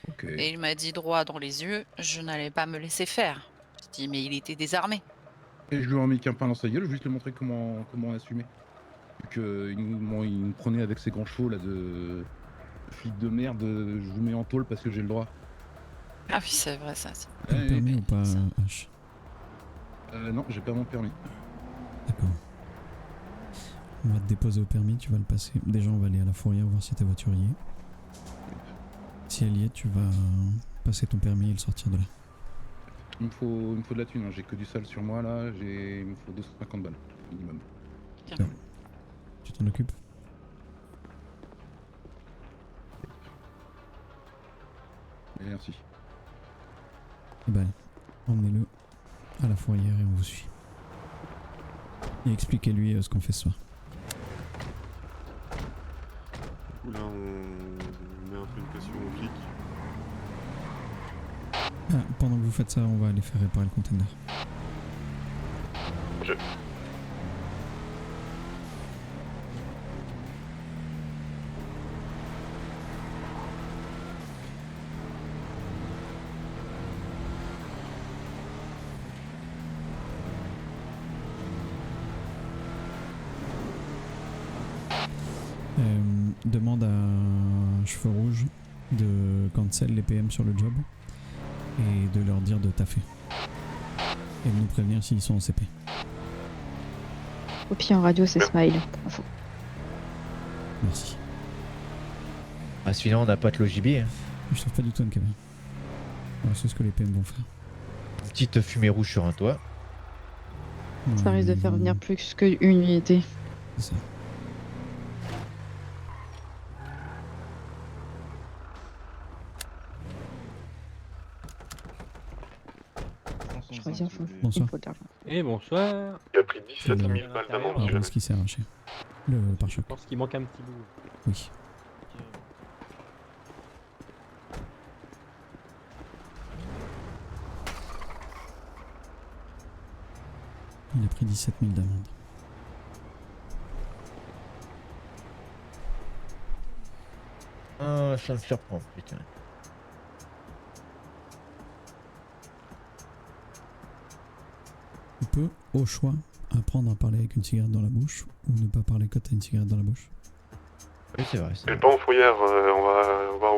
Ok. Et il m'a dit droit dans les yeux, je n'allais pas me laisser faire. Je dis, mais il était désarmé. Et je lui ai mis qu'un pain dans sa gueule, je vais juste lui montrer comment assumer. Vu qu'il me prenait avec ses grands chevaux là de flic de merde, je vous mets en tôle parce que j'ai le droit. Ah oui, c'est vrai ça. T'as le permis ou pas, H? Non, j'ai pas mon permis. D'accord. On va te déposer au permis, tu vas le passer. Déjà, on va aller à la fourrière voir si ta voiture y est. Si elle y est, tu vas passer ton permis et le sortir de là. Il me faut de la thune, hein. J'ai que du sale sur moi là, il me faut 250 balles minimum. Non. Tu t'en occupes? Merci. Eh ben allez, emmenez-le à la fourrière et on vous suit. Et expliquez-lui ce qu'on fait ce soir. Du coup là on met un peu une pression aux flics. Ah, pendant que vous faites ça, on va aller faire réparer le container. Demande à Cheveux Rouge de cancel les PM sur le job et de leur dire de taffer. Et de nous prévenir s'ils sont en CP. Au pire en radio c'est Smile. Info. Merci. Ah, celui-là, on n'a pas de logibier. Hein. Je trouve pas du tout un cabin. C'est ce que les PM vont faire. Une petite fumée rouge sur un toit. Ça risque de faire venir plus qu'une unité. C'est ça. Choisir, Bonsoir. il faut de l'argent. Et bonsoir. Il a pris 17 000 balles d'amende, Pardon, monsieur. ce qui s'est arraché. Le pare-choc. Je pense qu'il manque un petit bout. Oui. Il a pris 17 000 d'amende. Ah, ça me surprend, putain. Tu peux, au choix, apprendre à parler avec une cigarette dans la bouche ou ne pas parler quand t'as une cigarette dans la bouche. Oui, c'est vrai. Elle est pas en fourrière, on va en...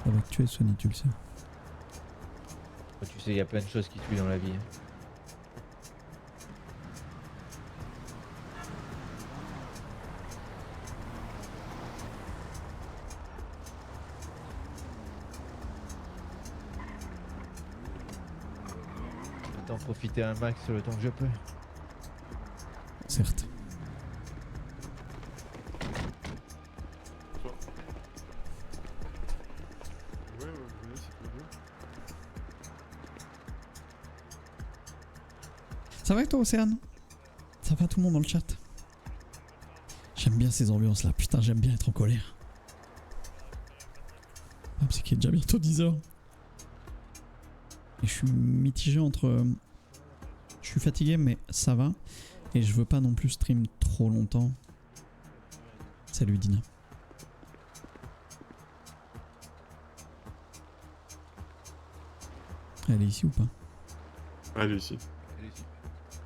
Ça va te tuer, Sony, tu le sais. Tu sais, il y a plein de choses qui tuent dans la vie. Hein. Je vais en profiter un max le temps que je peux. Certes. Ça va avec toi, Océane? Ça va tout le monde dans le chat? J'aime bien ces ambiances là, putain, j'aime bien être en colère. Ah, c'est qu'il est déjà bientôt 10h. Et je suis mitigé entre... Je suis fatigué, mais ça va. Et je veux pas non plus stream trop longtemps. Salut Dina. Elle est ici ou pas? Elle est ici.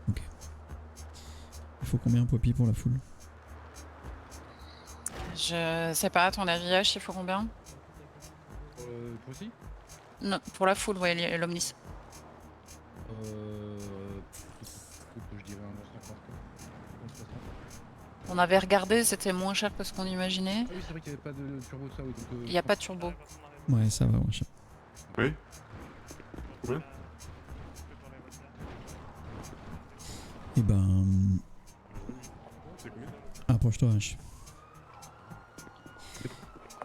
Ok. Il faut combien, Poppy, pour la foule? Je sais pas, à ton avis, H, il faut combien? Toi aussi? Non, pour la foule, ouais, l'Omnis. Je dirais un 1,50. On avait regardé, c'était moins cher que ce qu'on imaginait. Ah oui, c'est vrai qu'il n'y avait pas de turbo de ça. Oui, donc, Il n'y a pas de turbo. Ouais, ça va, ouais. Oui. Combien? Et ben... C'est combien? Approche-toi H.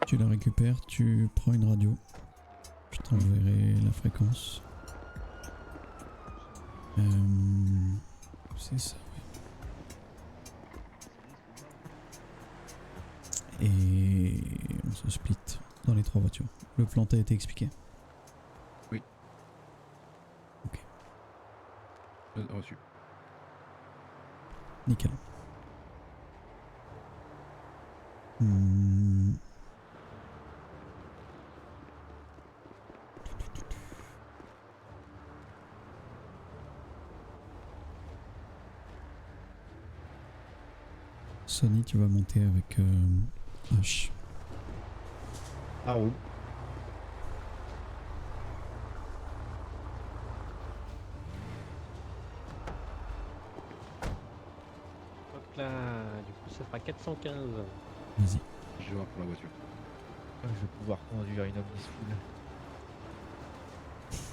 Tu la récupères, tu prends une radio. Je t'enverrai la fréquence. C'est ça, ouais. Et on se split dans les 3 voitures. Le plan t'a été expliqué? Oui. Ok. Reçu. Nickel. Hmm. Sony, tu vas monter avec H. Ah roule. Hop là, du coup ça fera 415. Vas-y. Je vais voir pour la voiture. Je vais pouvoir conduire une Omnis full.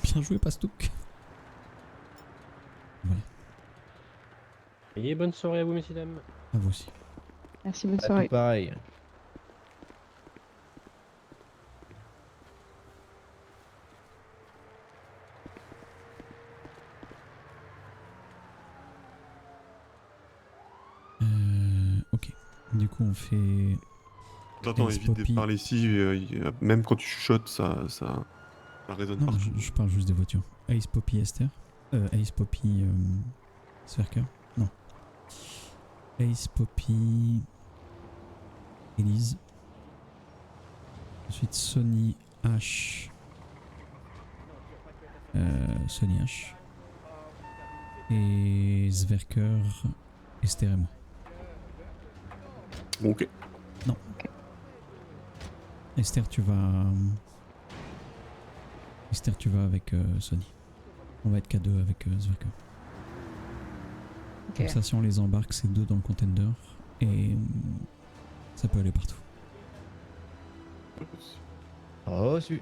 Bien joué, Pastouk. Voilà. Et bonne soirée à vous, messieurs dames. À vous aussi. Merci, bonne Pas soirée. tout pareil. Ok. Du coup, on fait. Attends, Ace évite Poppy. de parler ici, même quand tu chuchotes, ça résonne Non, partout. je parle juste des voitures. Ace Poppy Esther. Ace Poppy Sverker. Non. Ace Poppy Elise. Ensuite Sony H. Sony H. Et Sverker Esther et moi. Ok. Non. Esther, tu vas. Esther, tu vas avec Sony. On va être qu'à 2 avec Sverker. Ok. Comme ça, si on les embarque, c'est 2 dans le contender. Et ça peut aller partout. Reçu.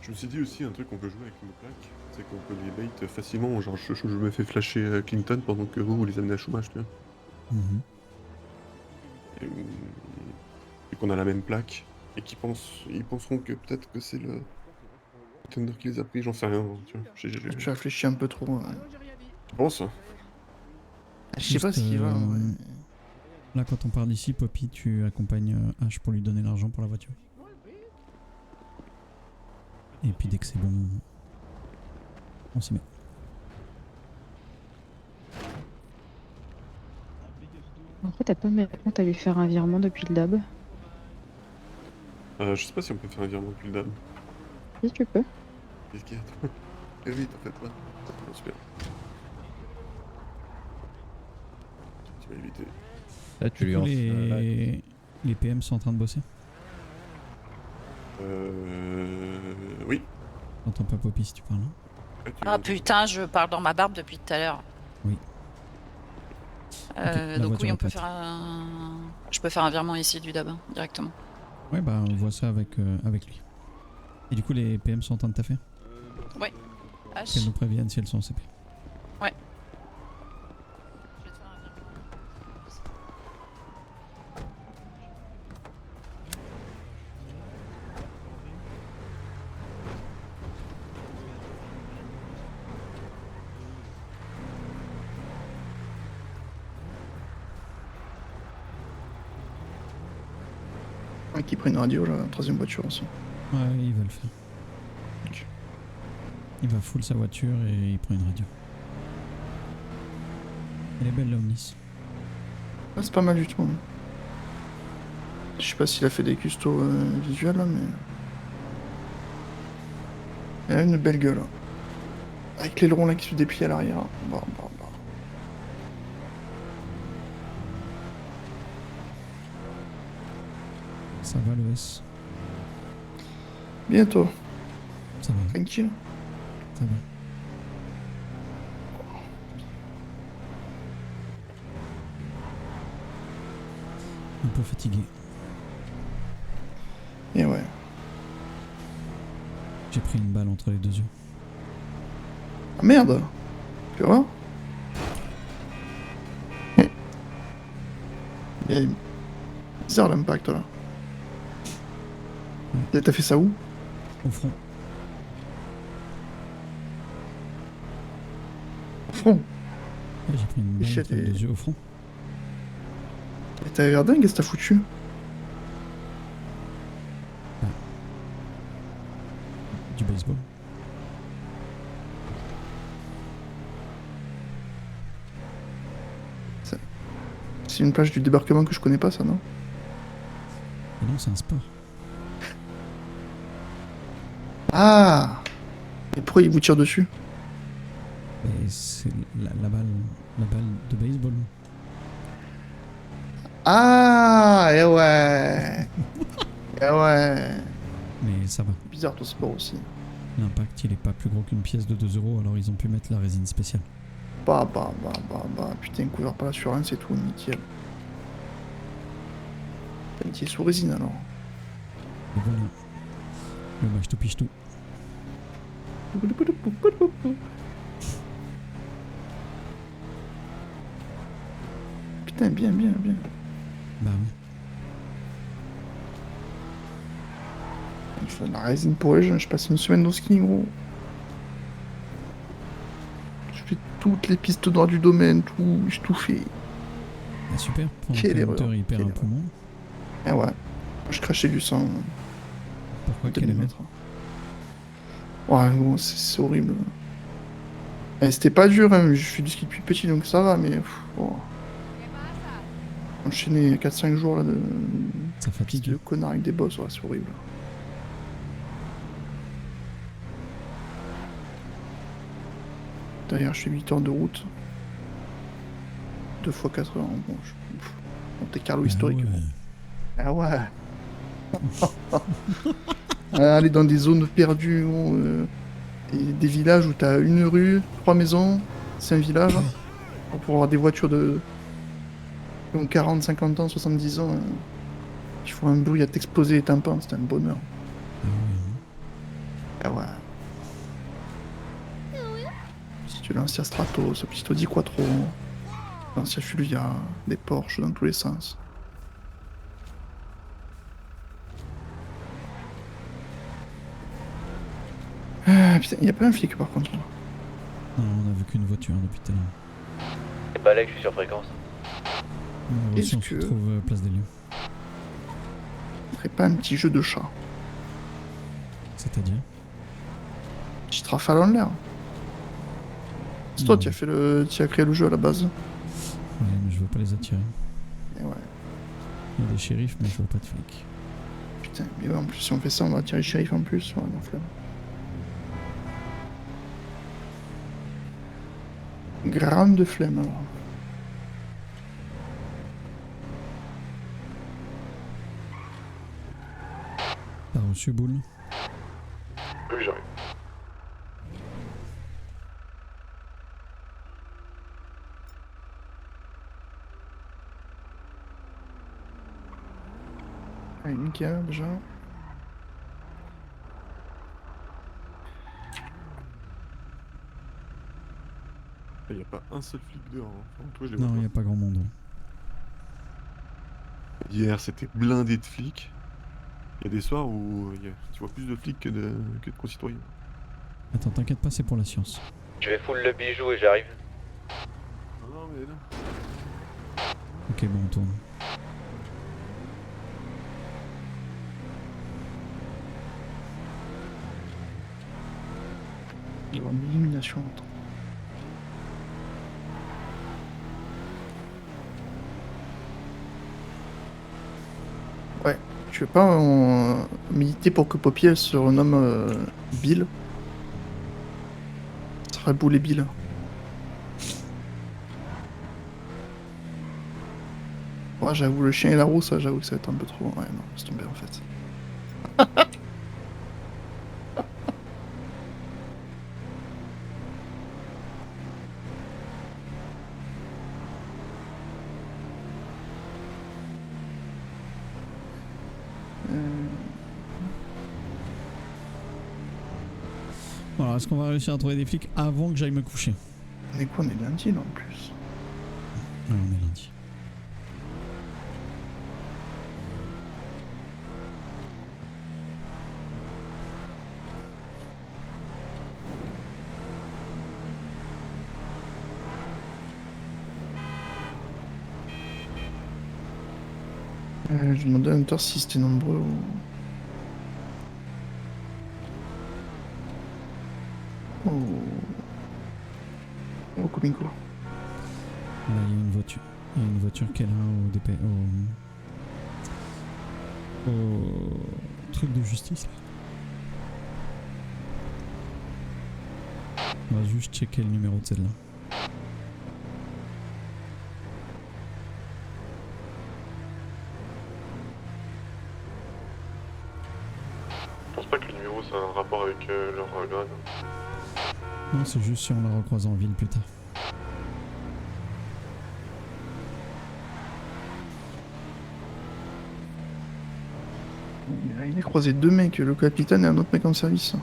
Je me suis dit aussi un truc qu'on peut jouer avec nos plaques, c'est qu'on peut les bait facilement, genre je me fais flasher Clinton pendant que vous les amenez à chômage, tu vois. Mhm. Et qu'on a la même plaque, et ils penseront que peut-être que c'est le contender qui les a pris, j'en sais rien, tu vois. Tu réfléchis un peu trop. Ouais. Tu penses? Je sais pas ce qu'il va. Ouais. Là, quand on part d'ici, Poppy, tu accompagnes H pour lui donner l'argent pour la voiture. Et puis dès que c'est bon, on s'y met. En fait, t'as pas mis compte à lui faire un virement depuis le DAB. Je sais pas si on peut faire un virement depuis le DAB. Si tu peux. Qu'est-ce qu'il y a toi? Eh oui, t'en fais pas. Non, super. Tu vas éviter. Là, tu lui Du coup, en les PM sont en train de bosser. Oui. J'entends pas Poppy si tu parles. Ah putain, je parle dans ma barbe depuis tout à l'heure. Oui. la Donc voiture oui, est on peut prête. faire un... Je peux faire un virement ici du DAB directement. Ouais, bah on voit ça avec lui. Et du coup, les PM sont en train de taffer. Ouais. Qu'elles nous préviennent si elles sont en CP. Ouais. Qui prennent une radio, la troisième voiture aussi. Ouais, il va le faire. Ok. Il va full sa voiture et il prend une radio. Elle est belle la Omnis. Ah, c'est pas mal du tout. Hein. Je sais pas s'il a fait des custos visuels là, mais. Elle a une belle gueule. Hein. Avec l'aileron là qui se déplie à l'arrière. Bah. Ça va le S. Bientôt. Ça va. Tranquille. Ça va. Un peu fatigué. Et ouais. J'ai pris une balle entre les 2 yeux. Merde. Tu vois. Il est bizarre l'impact là. Et t'as fait ça où? Au front. Au front. Ouais, j'ai pris une balle Shit, entre les deux yeux au front. Et t'as l'air dingue, qu'est-ce que t'as foutu? Du baseball. C'est une plage du débarquement que je connais pas, ça, non? Et non, c'est un sport. Ah! Et pourquoi il vous tire dessus? Et c'est la balle de baseball. Ah! Eh ouais! Eh ouais! Mais ça va. Bizarre ton sport aussi. L'impact, il est pas plus gros qu'une pièce de 2 €, alors ils ont pu mettre la résine spéciale. Bah. Putain, couvert par l'assurance et tout, nickel. Pelletier sous résine alors. Et voilà. Le match tout piche tout. Putain, bien. Bah oui. Je fais de la résine pour les jeunes, je passe une semaine au ski, gros. Je fais toutes les pistes droits du domaine, tout, j'ai tout fait. Ah super, pour Quelle un erreur, moteur il perd quelle un poumon. Eh ouais, je crachais du sang. Pourquoi de quel mes erreur? maîtres. Ouais, gros, c'est horrible. Eh, c'était pas dur, hein, je fais du ski depuis petit donc ça va, mais. Oh. Enchaîner 4-5 jours là de. Ça fatigue. Le connard avec des bosses, ouais, c'est horrible. D'ailleurs, je fais 8 heures de route. 2 fois 4 heures. Bon, Monte Carlo historique. Ouais. Ah ouais. Aller dans des zones perdues, et des villages où t'as une rue, 3 maisons, c'est un village. Pour avoir des voitures de 40, 50 ans, 70 ans, il faut un bruit à t'exploser les tympans, c'est un bonheur. Ah ouais. Si tu l'ancien Stratos, ce petit Audi Quattro, l'ancien Fulvia, des Porsche dans tous les sens. Ah putain, y a pas un flic par contre là. Non, on a vu qu'une voiture depuis tout à l'heure. C'est Balek, je suis sur fréquence. On Est-ce se que- retrouve place des lieux. On ferait pas un petit jeu de chat? C'est-à-dire? Petite rafale en l'air. C'est toi qui as créé le jeu à la base. Ouais, mais je veux pas les attirer. Et ouais. Il y a des shérifs, mais je veux pas de flics. Putain, mais ouais, en plus si on fait ça, on va attirer le shérif en plus. Ouais, non, flemme. Grande flemme alors. T'as reçu boule? Oui, j'arrive. Allez, nickel déjà. Il n'y a pas un seul flic dehors. Hein. Enfin, toi, je les Non, vois il n'y a pas grand monde. pas. Hier, c'était blindé de flics. Il y a des soirs où tu vois plus de flics que de concitoyens. Attends, t'inquiète pas, c'est pour la science. Je vais full le bijou et j'arrive. Non, mais non. Ok, bon, on tourne. Il va y avoir une illumination. Attends. Ouais, tu veux pas militer pour que Poppy elle se renomme Bill? Ça ferait bouler Bill. Ouais, j'avoue, le chien et la roue, ça, j'avoue que ça va être un peu trop. Ouais, non, laisse tomber en fait. Alors, est-ce qu'on va réussir à trouver des flics avant que j'aille me coucher? On est quoi? On est lundi là en plus. Ouais, on est lundi. Je demandais à Hunter si c'était nombreux au Cominco. Là, il y a une voiture. Il y a une voiture qui est là au DP. Au truc de justice. On va juste checker le numéro de celle-là. Je pense pas que le numéro ça a un rapport avec leur grade. Non, c'est juste si on la recroise en ville plus tard. Il a croisé deux mecs, le capitaine et un autre mec en service.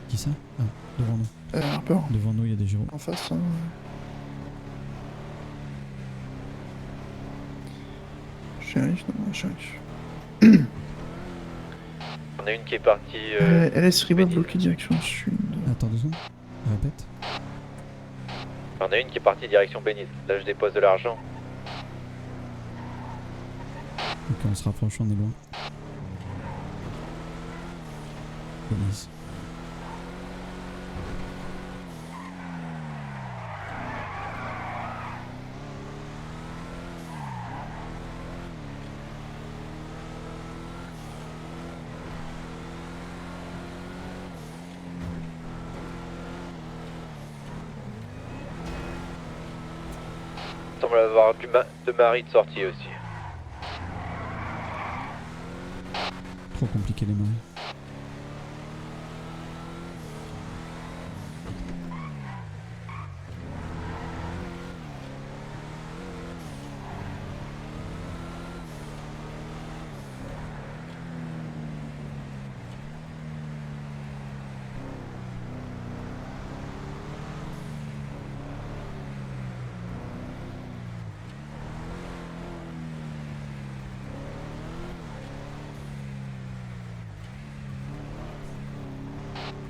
Qui ça? Ah, devant nous. Harper. Devant nous, il y a des gyros. En face. Hein. Shérif, non, shérif. On a une qui est partie. LS Riba bloqué direction sud. Attends 2 secondes. Répète. On a une qui est partie direction Béniz. Là, je dépose de l'argent. Ok, on se rapproche, on est loin. Denise. Il semble avoir deux maris de sortie aussi. Trop compliqué les mains.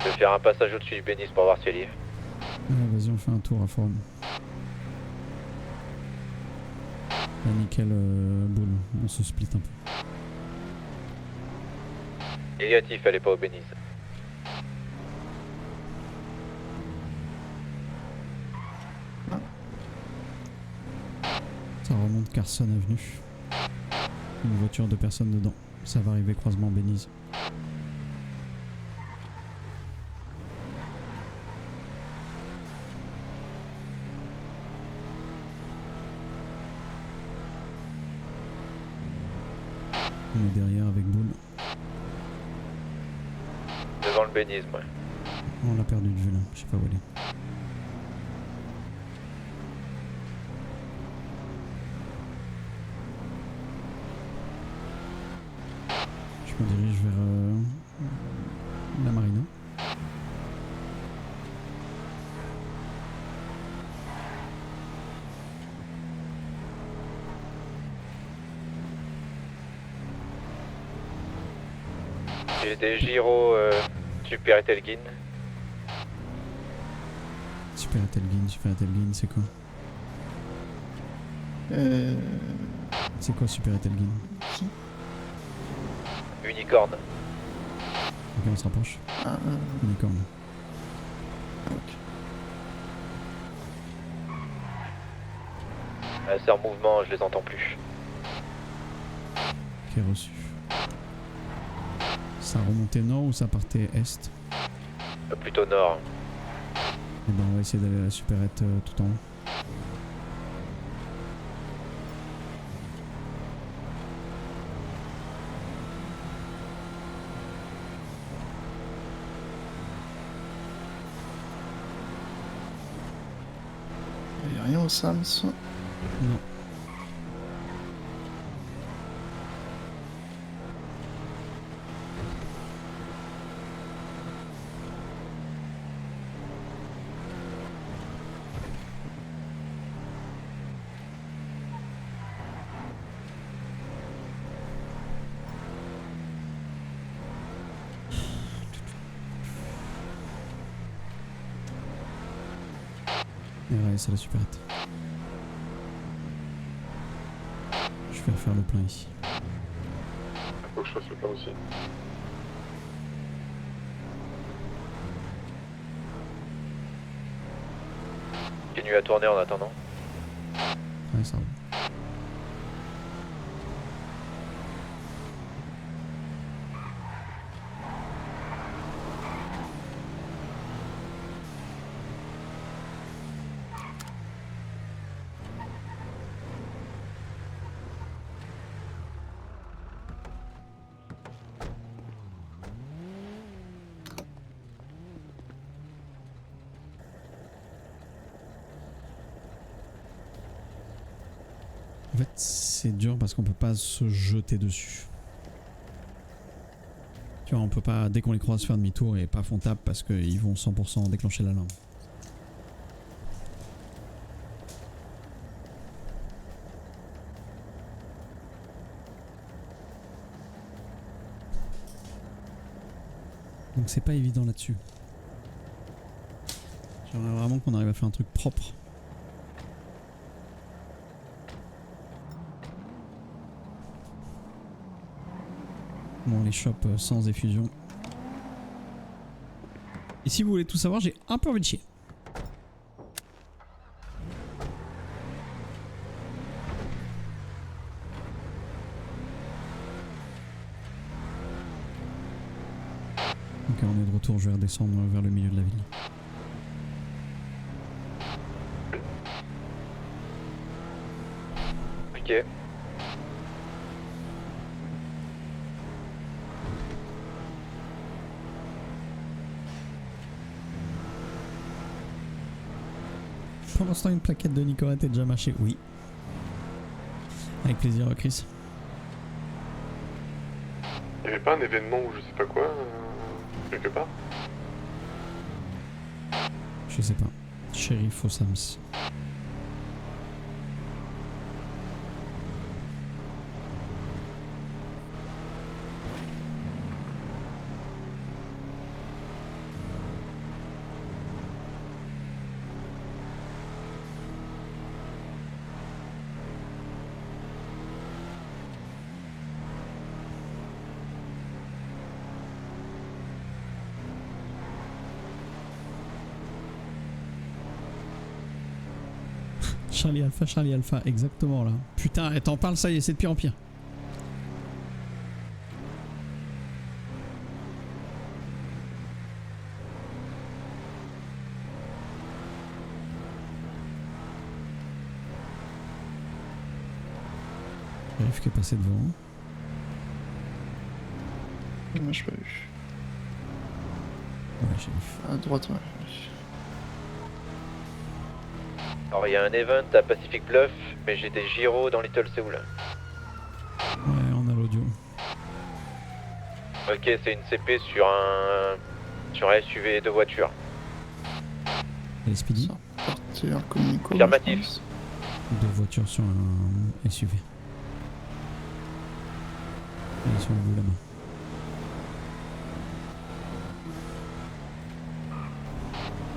Je vais faire un passage au-dessus du Béniz pour voir si elle y est. Vas-y, on fait un tour à Forum. Là, nickel, boule. On se split un peu. Négatif, elle est pas au Béniz. Ça remonte Carson Avenue. Une voiture de personnes dedans. Ça va arriver croisement Béniz. On est derrière avec boule. Devant le Béniz, ouais. On l'a perdu de vue là, je sais pas où elle est. Je me dirige vers la marina. J'ai des gyros Super Etelgin. Super Etelgin, c'est quoi? C'est quoi Super Etelgin? Unicorne. Ok, on se rapproche. Unicorne. C'est en mouvement, je les entends plus. Ok, reçu. Ça remontait nord ou ça partait est? Plutôt nord. Et ben on va essayer d'aller à la supérette tout en haut. Il n'y a rien au Sams. Non. Ouais, c'est la supérette. Je vais refaire le plein ici. Faut que je fasse le plein aussi. Continue à tourner en attendant. Ouais, ça roule. En fait, c'est dur parce qu'on peut pas se jeter dessus. Tu vois, on peut pas, dès qu'on les croise, faire demi-tour et paf, on tape parce qu'ils vont 100% déclencher l'alarme. Donc c'est pas évident là-dessus. J'aimerais vraiment qu'on arrive à faire un truc propre. Bon, les chope sans effusion. Et si vous voulez tout savoir, j'ai un peu envie de chier. Ok, on est de retour, je vais redescendre vers le milieu de la ville. Ok. Pendant ce temps, une plaquette de Nicolas est déjà marchée. Oui. Avec plaisir, Chris. Il n'y avait pas un événement ou je sais pas quoi, quelque part? Je sais pas. Sheriff au Sams. Charlie Alpha, exactement là. Putain, et t'en parles, ça y est, c'est de pire en pire. Sheriff qui est passé devant. Moi je pas vu. Ouais, Sheriff. À droite, ouais. Alors il y a un event à Pacific Bluff, mais j'ai des gyros dans Little Seoul. Ouais, on a l'audio. Ok, c'est une CP sur un SUV de voiture. Et les Speedy. Partir communico. Affirmatif. Deux voitures sur un SUV. Ils sont au bout là-bas.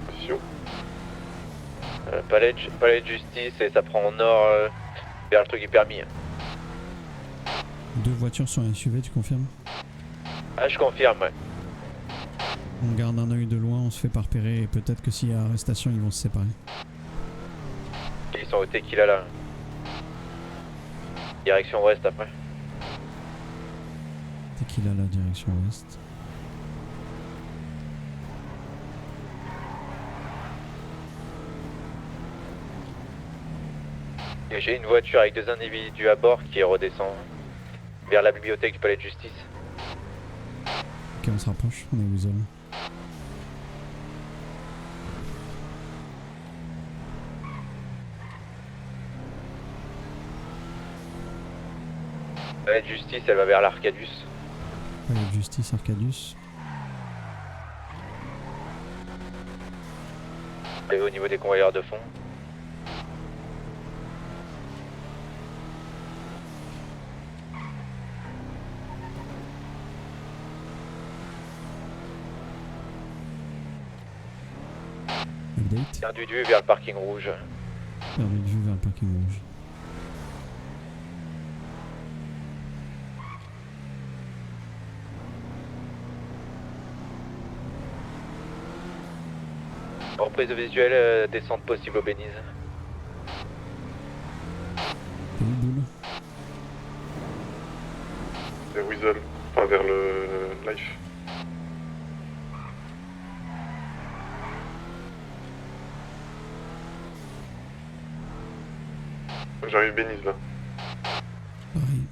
Position. Palais de justice et ça prend en nord vers le truc du permis. Deux voitures sur un SUV, tu confirmes? Ah, je confirme, ouais. On garde un œil de loin, on se fait pas repérer et peut-être que s'il y a arrestation, ils vont se séparer. Ils sont au Tequila là. Direction ouest après. Tequila, la direction ouest. Et j'ai une voiture avec deux individus à bord qui redescend vers la bibliothèque du palais de justice. Ok, on se rapproche, on est où zone? Palais de justice, elle va vers l'Arcadius. Palais de justice, Arcadius. Et au niveau des convoyeurs de fond. Update. gate. Perdu de vue vers le parking rouge. Perdu de vue vers le parking rouge. Reprise de visuel, descente possible au Béniz. T'es où, Boule? Vers Weasel, enfin vers le Life. J'arrive Béniz là. Pareil.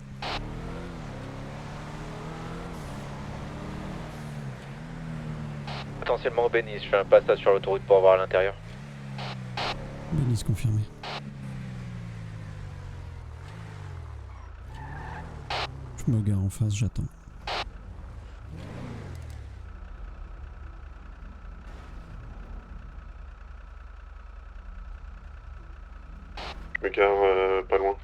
Potentiellement au Béniz, je fais un passage sur l'autoroute pour voir à l'intérieur. Béniz confirmé. Je me gare en face, j'attends. Je me gare pas loin.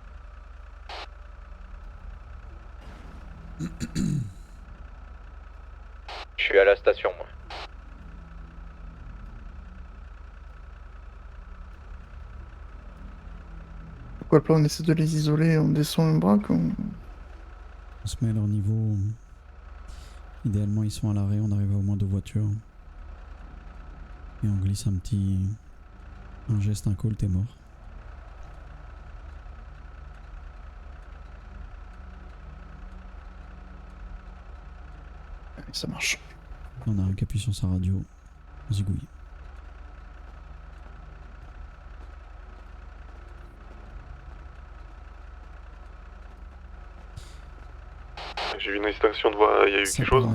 Je suis à la station, moi. Pourquoi le plan, on essaie de les isoler, on descend un braque, On se met à leur niveau. Idéalement, ils sont à l'arrêt, on arrive à au moins 2 voitures. Et on glisse un geste, un call, t'es mort. ça marche. On a un qui appuie sur sa radio. Zigouille. J'ai vu une extinction de voix, il y a eu quelque chose.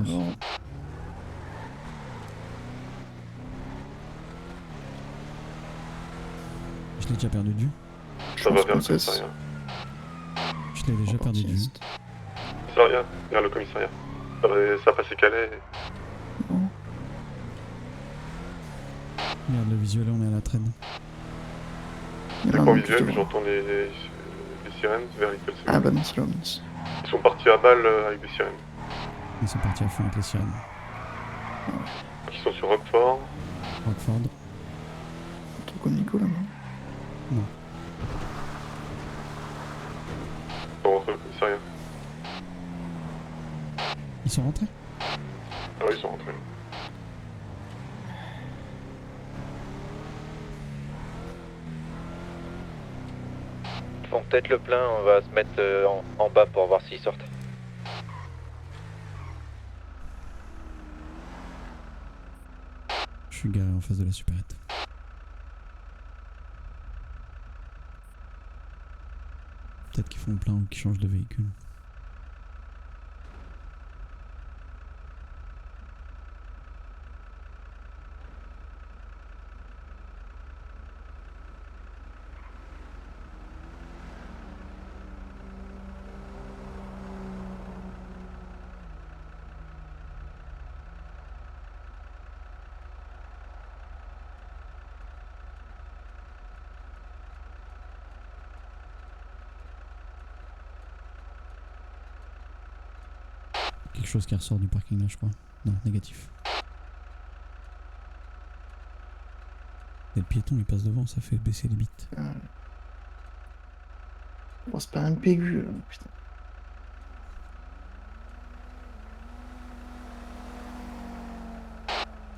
Je l'ai déjà perdu de vue. Ça va vers le commissariat. Je l'ai déjà perdu de vue. Commissariat, vers le commissariat. Ça a passé Calais. Regarde le visuel, on est à la traîne. Il y a pas visuel, mais j'entends les sirènes vers Little Seven. Ah bah non, c'est là. Ils sont partis à balle avec des sirènes. Ils sont partis à fond avec les sirènes. Ils sont sur Rockford. Rockford. Trop comme Nico là, non? Non. Pour rentrer au commissariat. Ils sont rentrés? Ah oui, ils sont rentrés. Bon, peut-être le plein, on va se mettre en bas pour voir s'ils sortent. Je suis garé en face de la supérette. Peut-être qu'ils font le plein ou qu'ils changent de véhicule. Quelque chose qui ressort du parking là, je crois. Non, négatif. Et le piéton il passe devant, ça fait baisser les bites. Bon, c'est pas un PU là, putain.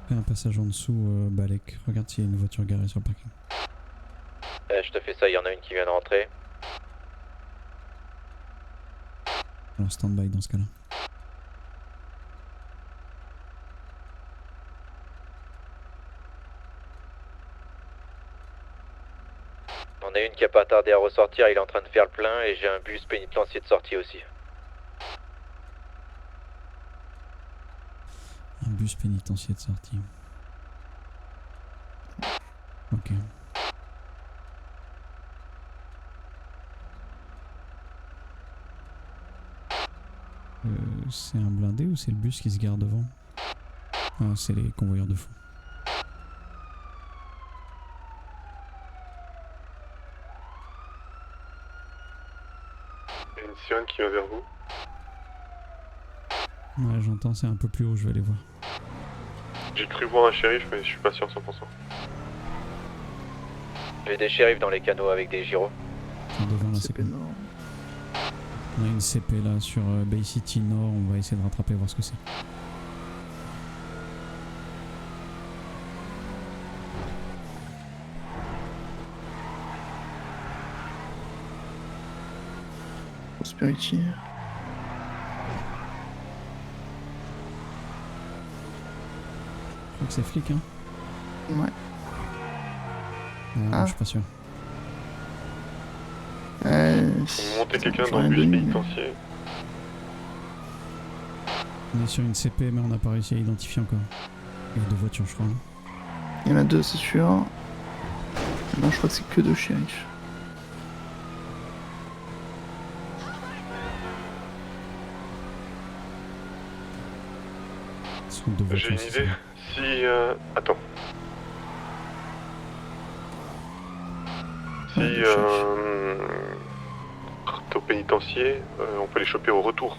Fais un passage en dessous, Balek. Regarde s'il y a une voiture garée sur le parking. Je te fais ça, il y en a une qui vient de rentrer. Alors stand-by dans ce cas-là. On a une qui a pas tardé à ressortir, il est en train de faire le plein et j'ai un bus pénitentiaire de sortie aussi. Un bus pénitentiaire de sortie. Ok. C'est un blindé ou c'est le bus qui se gare devant? Ah, c'est les convoyeurs de fond. Il y a une sirène qui vient vers vous. Ouais, j'entends, c'est un peu plus haut, je vais aller voir. J'ai cru voir un shérif, mais je suis pas sûr à 100%. J'ai des shérifs dans les canaux avec des gyros. Devant là, c'est CP cool. Nord. On a une CP là sur Bay City Nord, on va essayer de rattraper, voir ce que c'est. Prosperity. Je crois que c'est flic, hein. Ouais. Je suis pas sûr. Monter quelqu'un dans le bus pénitentiaire. On est sur une CP, mais on n'a pas réussi à identifier encore. Il y a 2 voitures, je crois. Il y en a 2, c'est sûr. Non, je crois que c'est que 2 shérifs. J'ai une idée. Si... Attends. Si... t'es au pénitencier, on peut les choper au retour.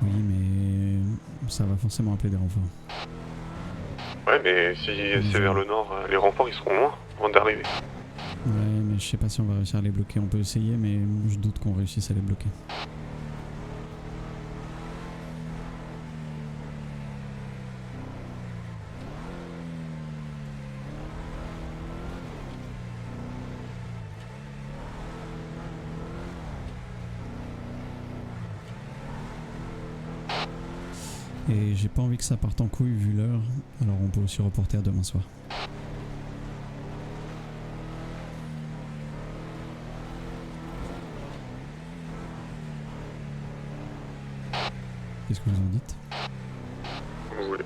Oui, mais ça va forcément appeler des renforts. Ouais, mais si c'est vers le nord, les renforts ils seront loin avant d'arriver. Ouais, mais je sais pas si on va réussir à les bloquer. On peut essayer, mais je doute qu'on réussisse à les bloquer. Et j'ai pas envie que ça parte en couille vu l'heure, alors on peut aussi reporter à demain soir. Qu'est-ce que vous en dites? Comme vous voulez.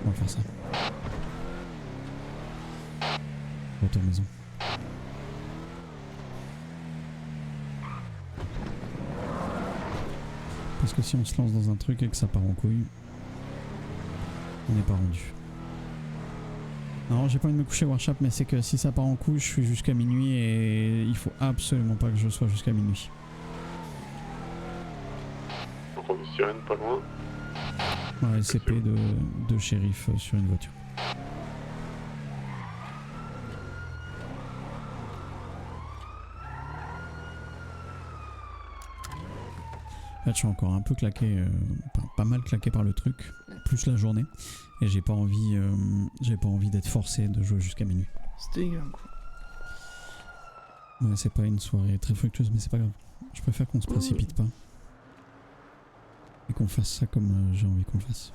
On va faire ça. Retour maison. Parce que si on se lance dans un truc et que ça part en couille, on n'est pas rendu. Non, j'ai pas envie de me coucher Warshap, mais c'est que si ça part en couille, je suis jusqu'à minuit et il faut absolument pas que je sois jusqu'à minuit. Donc on est sirène pas loin. Ouais, CP de shérif sur une voiture. Là, je suis encore un peu claqué, pas mal claqué par le truc, plus la journée, et j'ai pas envie d'être forcé de jouer jusqu'à minuit. C'est dégueulasse, quoi. Ouais, c'est pas une soirée très fructueuse, mais c'est pas grave. Je préfère qu'on se précipite pas et qu'on fasse ça comme j'ai envie qu'on le fasse.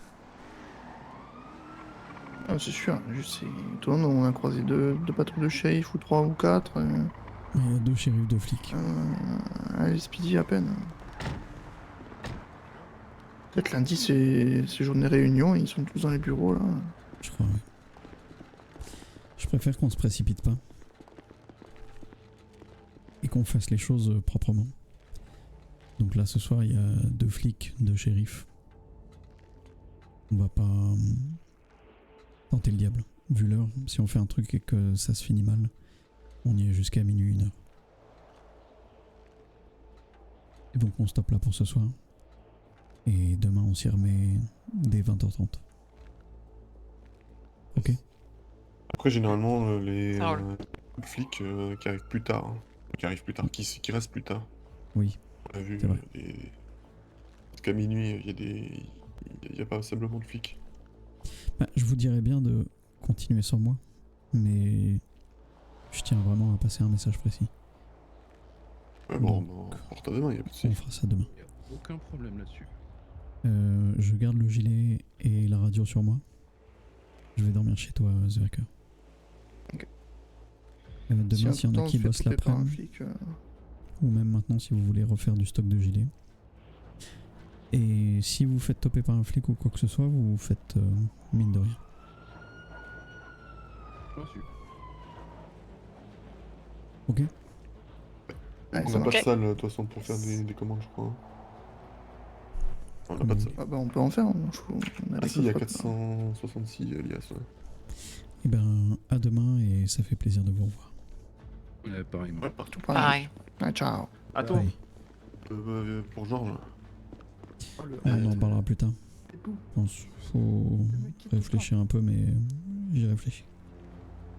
Ah, c'est sûr, juste c'est étonnant, on a croisé deux patrouilles de shérif ou 3 ou 4. Il y a 2 shérifs, 2 flics. Allez, speedy à peine. Peut-être lundi c'est journée réunion et ils sont tous dans les bureaux là. Je crois, ouais. Je préfère qu'on se précipite pas. Et qu'on fasse les choses proprement. Donc là ce soir il y a 2 flics, 2 shérifs. On va pas tenter le diable. Vu l'heure, si on fait un truc et que ça se finit mal, on y est jusqu'à minuit, 1h. Et donc on stoppe là pour ce soir. Et demain on s'y remet dès 20h30. Ok. Après généralement les Ça roule. flics qui arrivent plus tard, hein. Qui arrivent plus tard, qui restent plus tard. Oui. On a vu C'est vrai. jusqu'à minuit, il y a pas simplement de flics. Bah, je vous dirais bien de continuer sans moi, mais je tiens vraiment à passer un message précis. Ouais, bon, on porte à demain, il y a pas de souci. On fera ça demain. Aucun problème là-dessus. Je garde le gilet et la radio sur moi. Je vais dormir chez toi, The Hacker. Ok. Demain, s'il y en a qui bossent l'après-midi, ou même maintenant si vous voulez refaire du stock de gilets. Et si vous faites toper par un flic ou quoi que ce soit, vous faites mine de rien. Reçu. Ok. Ouais, On ça n'a pas de marche. salle de toute façon pour faire des commandes, je crois. Hein. On n'a pas de salle. Ah bah on peut en faire. Ah si, il y a 466 alias. Ouais. Et ben à demain et ça fait plaisir de vous revoir. Pareil. Ouais, partout. Pareil. Ah, ciao. À toi. Bye. Pour Georges. On en parlera plus tard. Je pense faut réfléchir un peu, mais j'y réfléchis.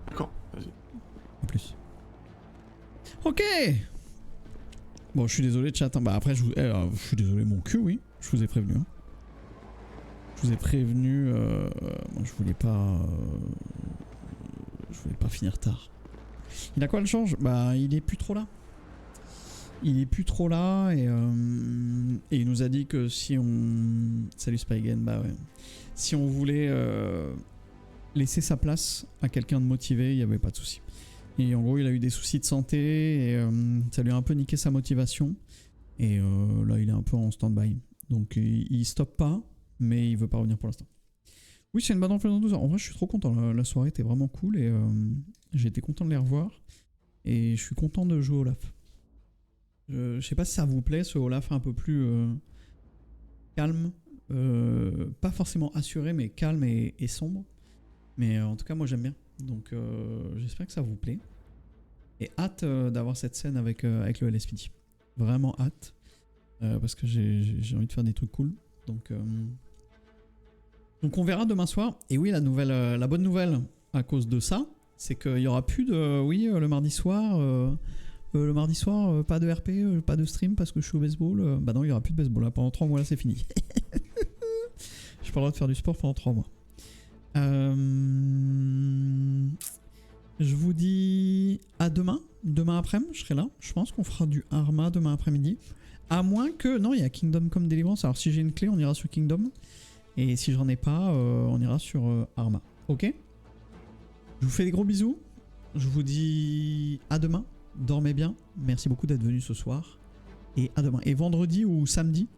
D'accord, vas-y. À plus. Ok. Bon, je suis désolé, chat. Bah après, je suis désolé, mon cul, oui. Je vous ai prévenu. Hein. Je vous ai prévenu. Moi, je voulais pas finir tard. Il a quoi le change? Bah, il est plus trop là. Il est plus trop là et il nous a dit que si on... Salut Spygen, bah ouais. Si on voulait laisser sa place à quelqu'un de motivé, il n'y avait pas de souci. Et en gros, il a eu des soucis de santé et ça lui a un peu niqué sa motivation. Et là, il est un peu en stand-by. Donc, il stoppe pas, mais il veut pas revenir pour l'instant. Oui, c'est une bonne enfance dans 12 heures. En vrai, je suis trop content. La soirée était vraiment cool et j'ai été content de les revoir. Et je suis content de jouer Olaf. Je sais pas si ça vous plaît, ce Olaf un peu plus calme. Pas forcément assuré, mais calme et sombre. Mais en tout cas, moi, j'aime bien. Donc, j'espère que ça vous plaît. Et hâte d'avoir cette scène avec le LSPD. Vraiment hâte. Parce que j'ai envie de faire des trucs cool. Donc on verra demain soir. Et oui, la bonne nouvelle à cause de ça, c'est qu'il n'y aura plus de... Oui, le mardi soir, pas de RP, pas de stream parce que je suis au baseball. Bah non, il n'y aura plus de baseball. Là, pendant 3 mois, là, c'est fini. Je n'ai pas le droit de faire du sport pendant 3 mois. Je vous dis à demain. Demain après-midi, je serai là. Je pense qu'on fera du Arma demain après-midi. À moins que... Non, il y a Kingdom comme Deliverance. Alors si j'ai une clé, on ira sur Kingdom. Et si j'en ai pas, on ira sur Arma. Ok? Je vous fais des gros bisous. Je vous dis à demain. Dormez bien. Merci beaucoup d'être venu ce soir. Et à demain. Et vendredi ou samedi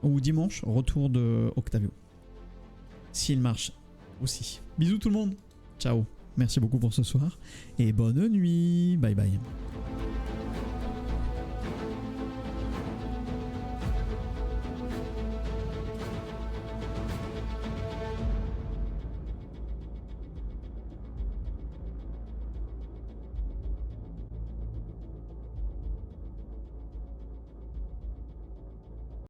ou dimanche, retour de Octavio. S'il marche aussi. Bisous tout le monde. Ciao. Merci beaucoup pour ce soir. Et bonne nuit. Bye bye.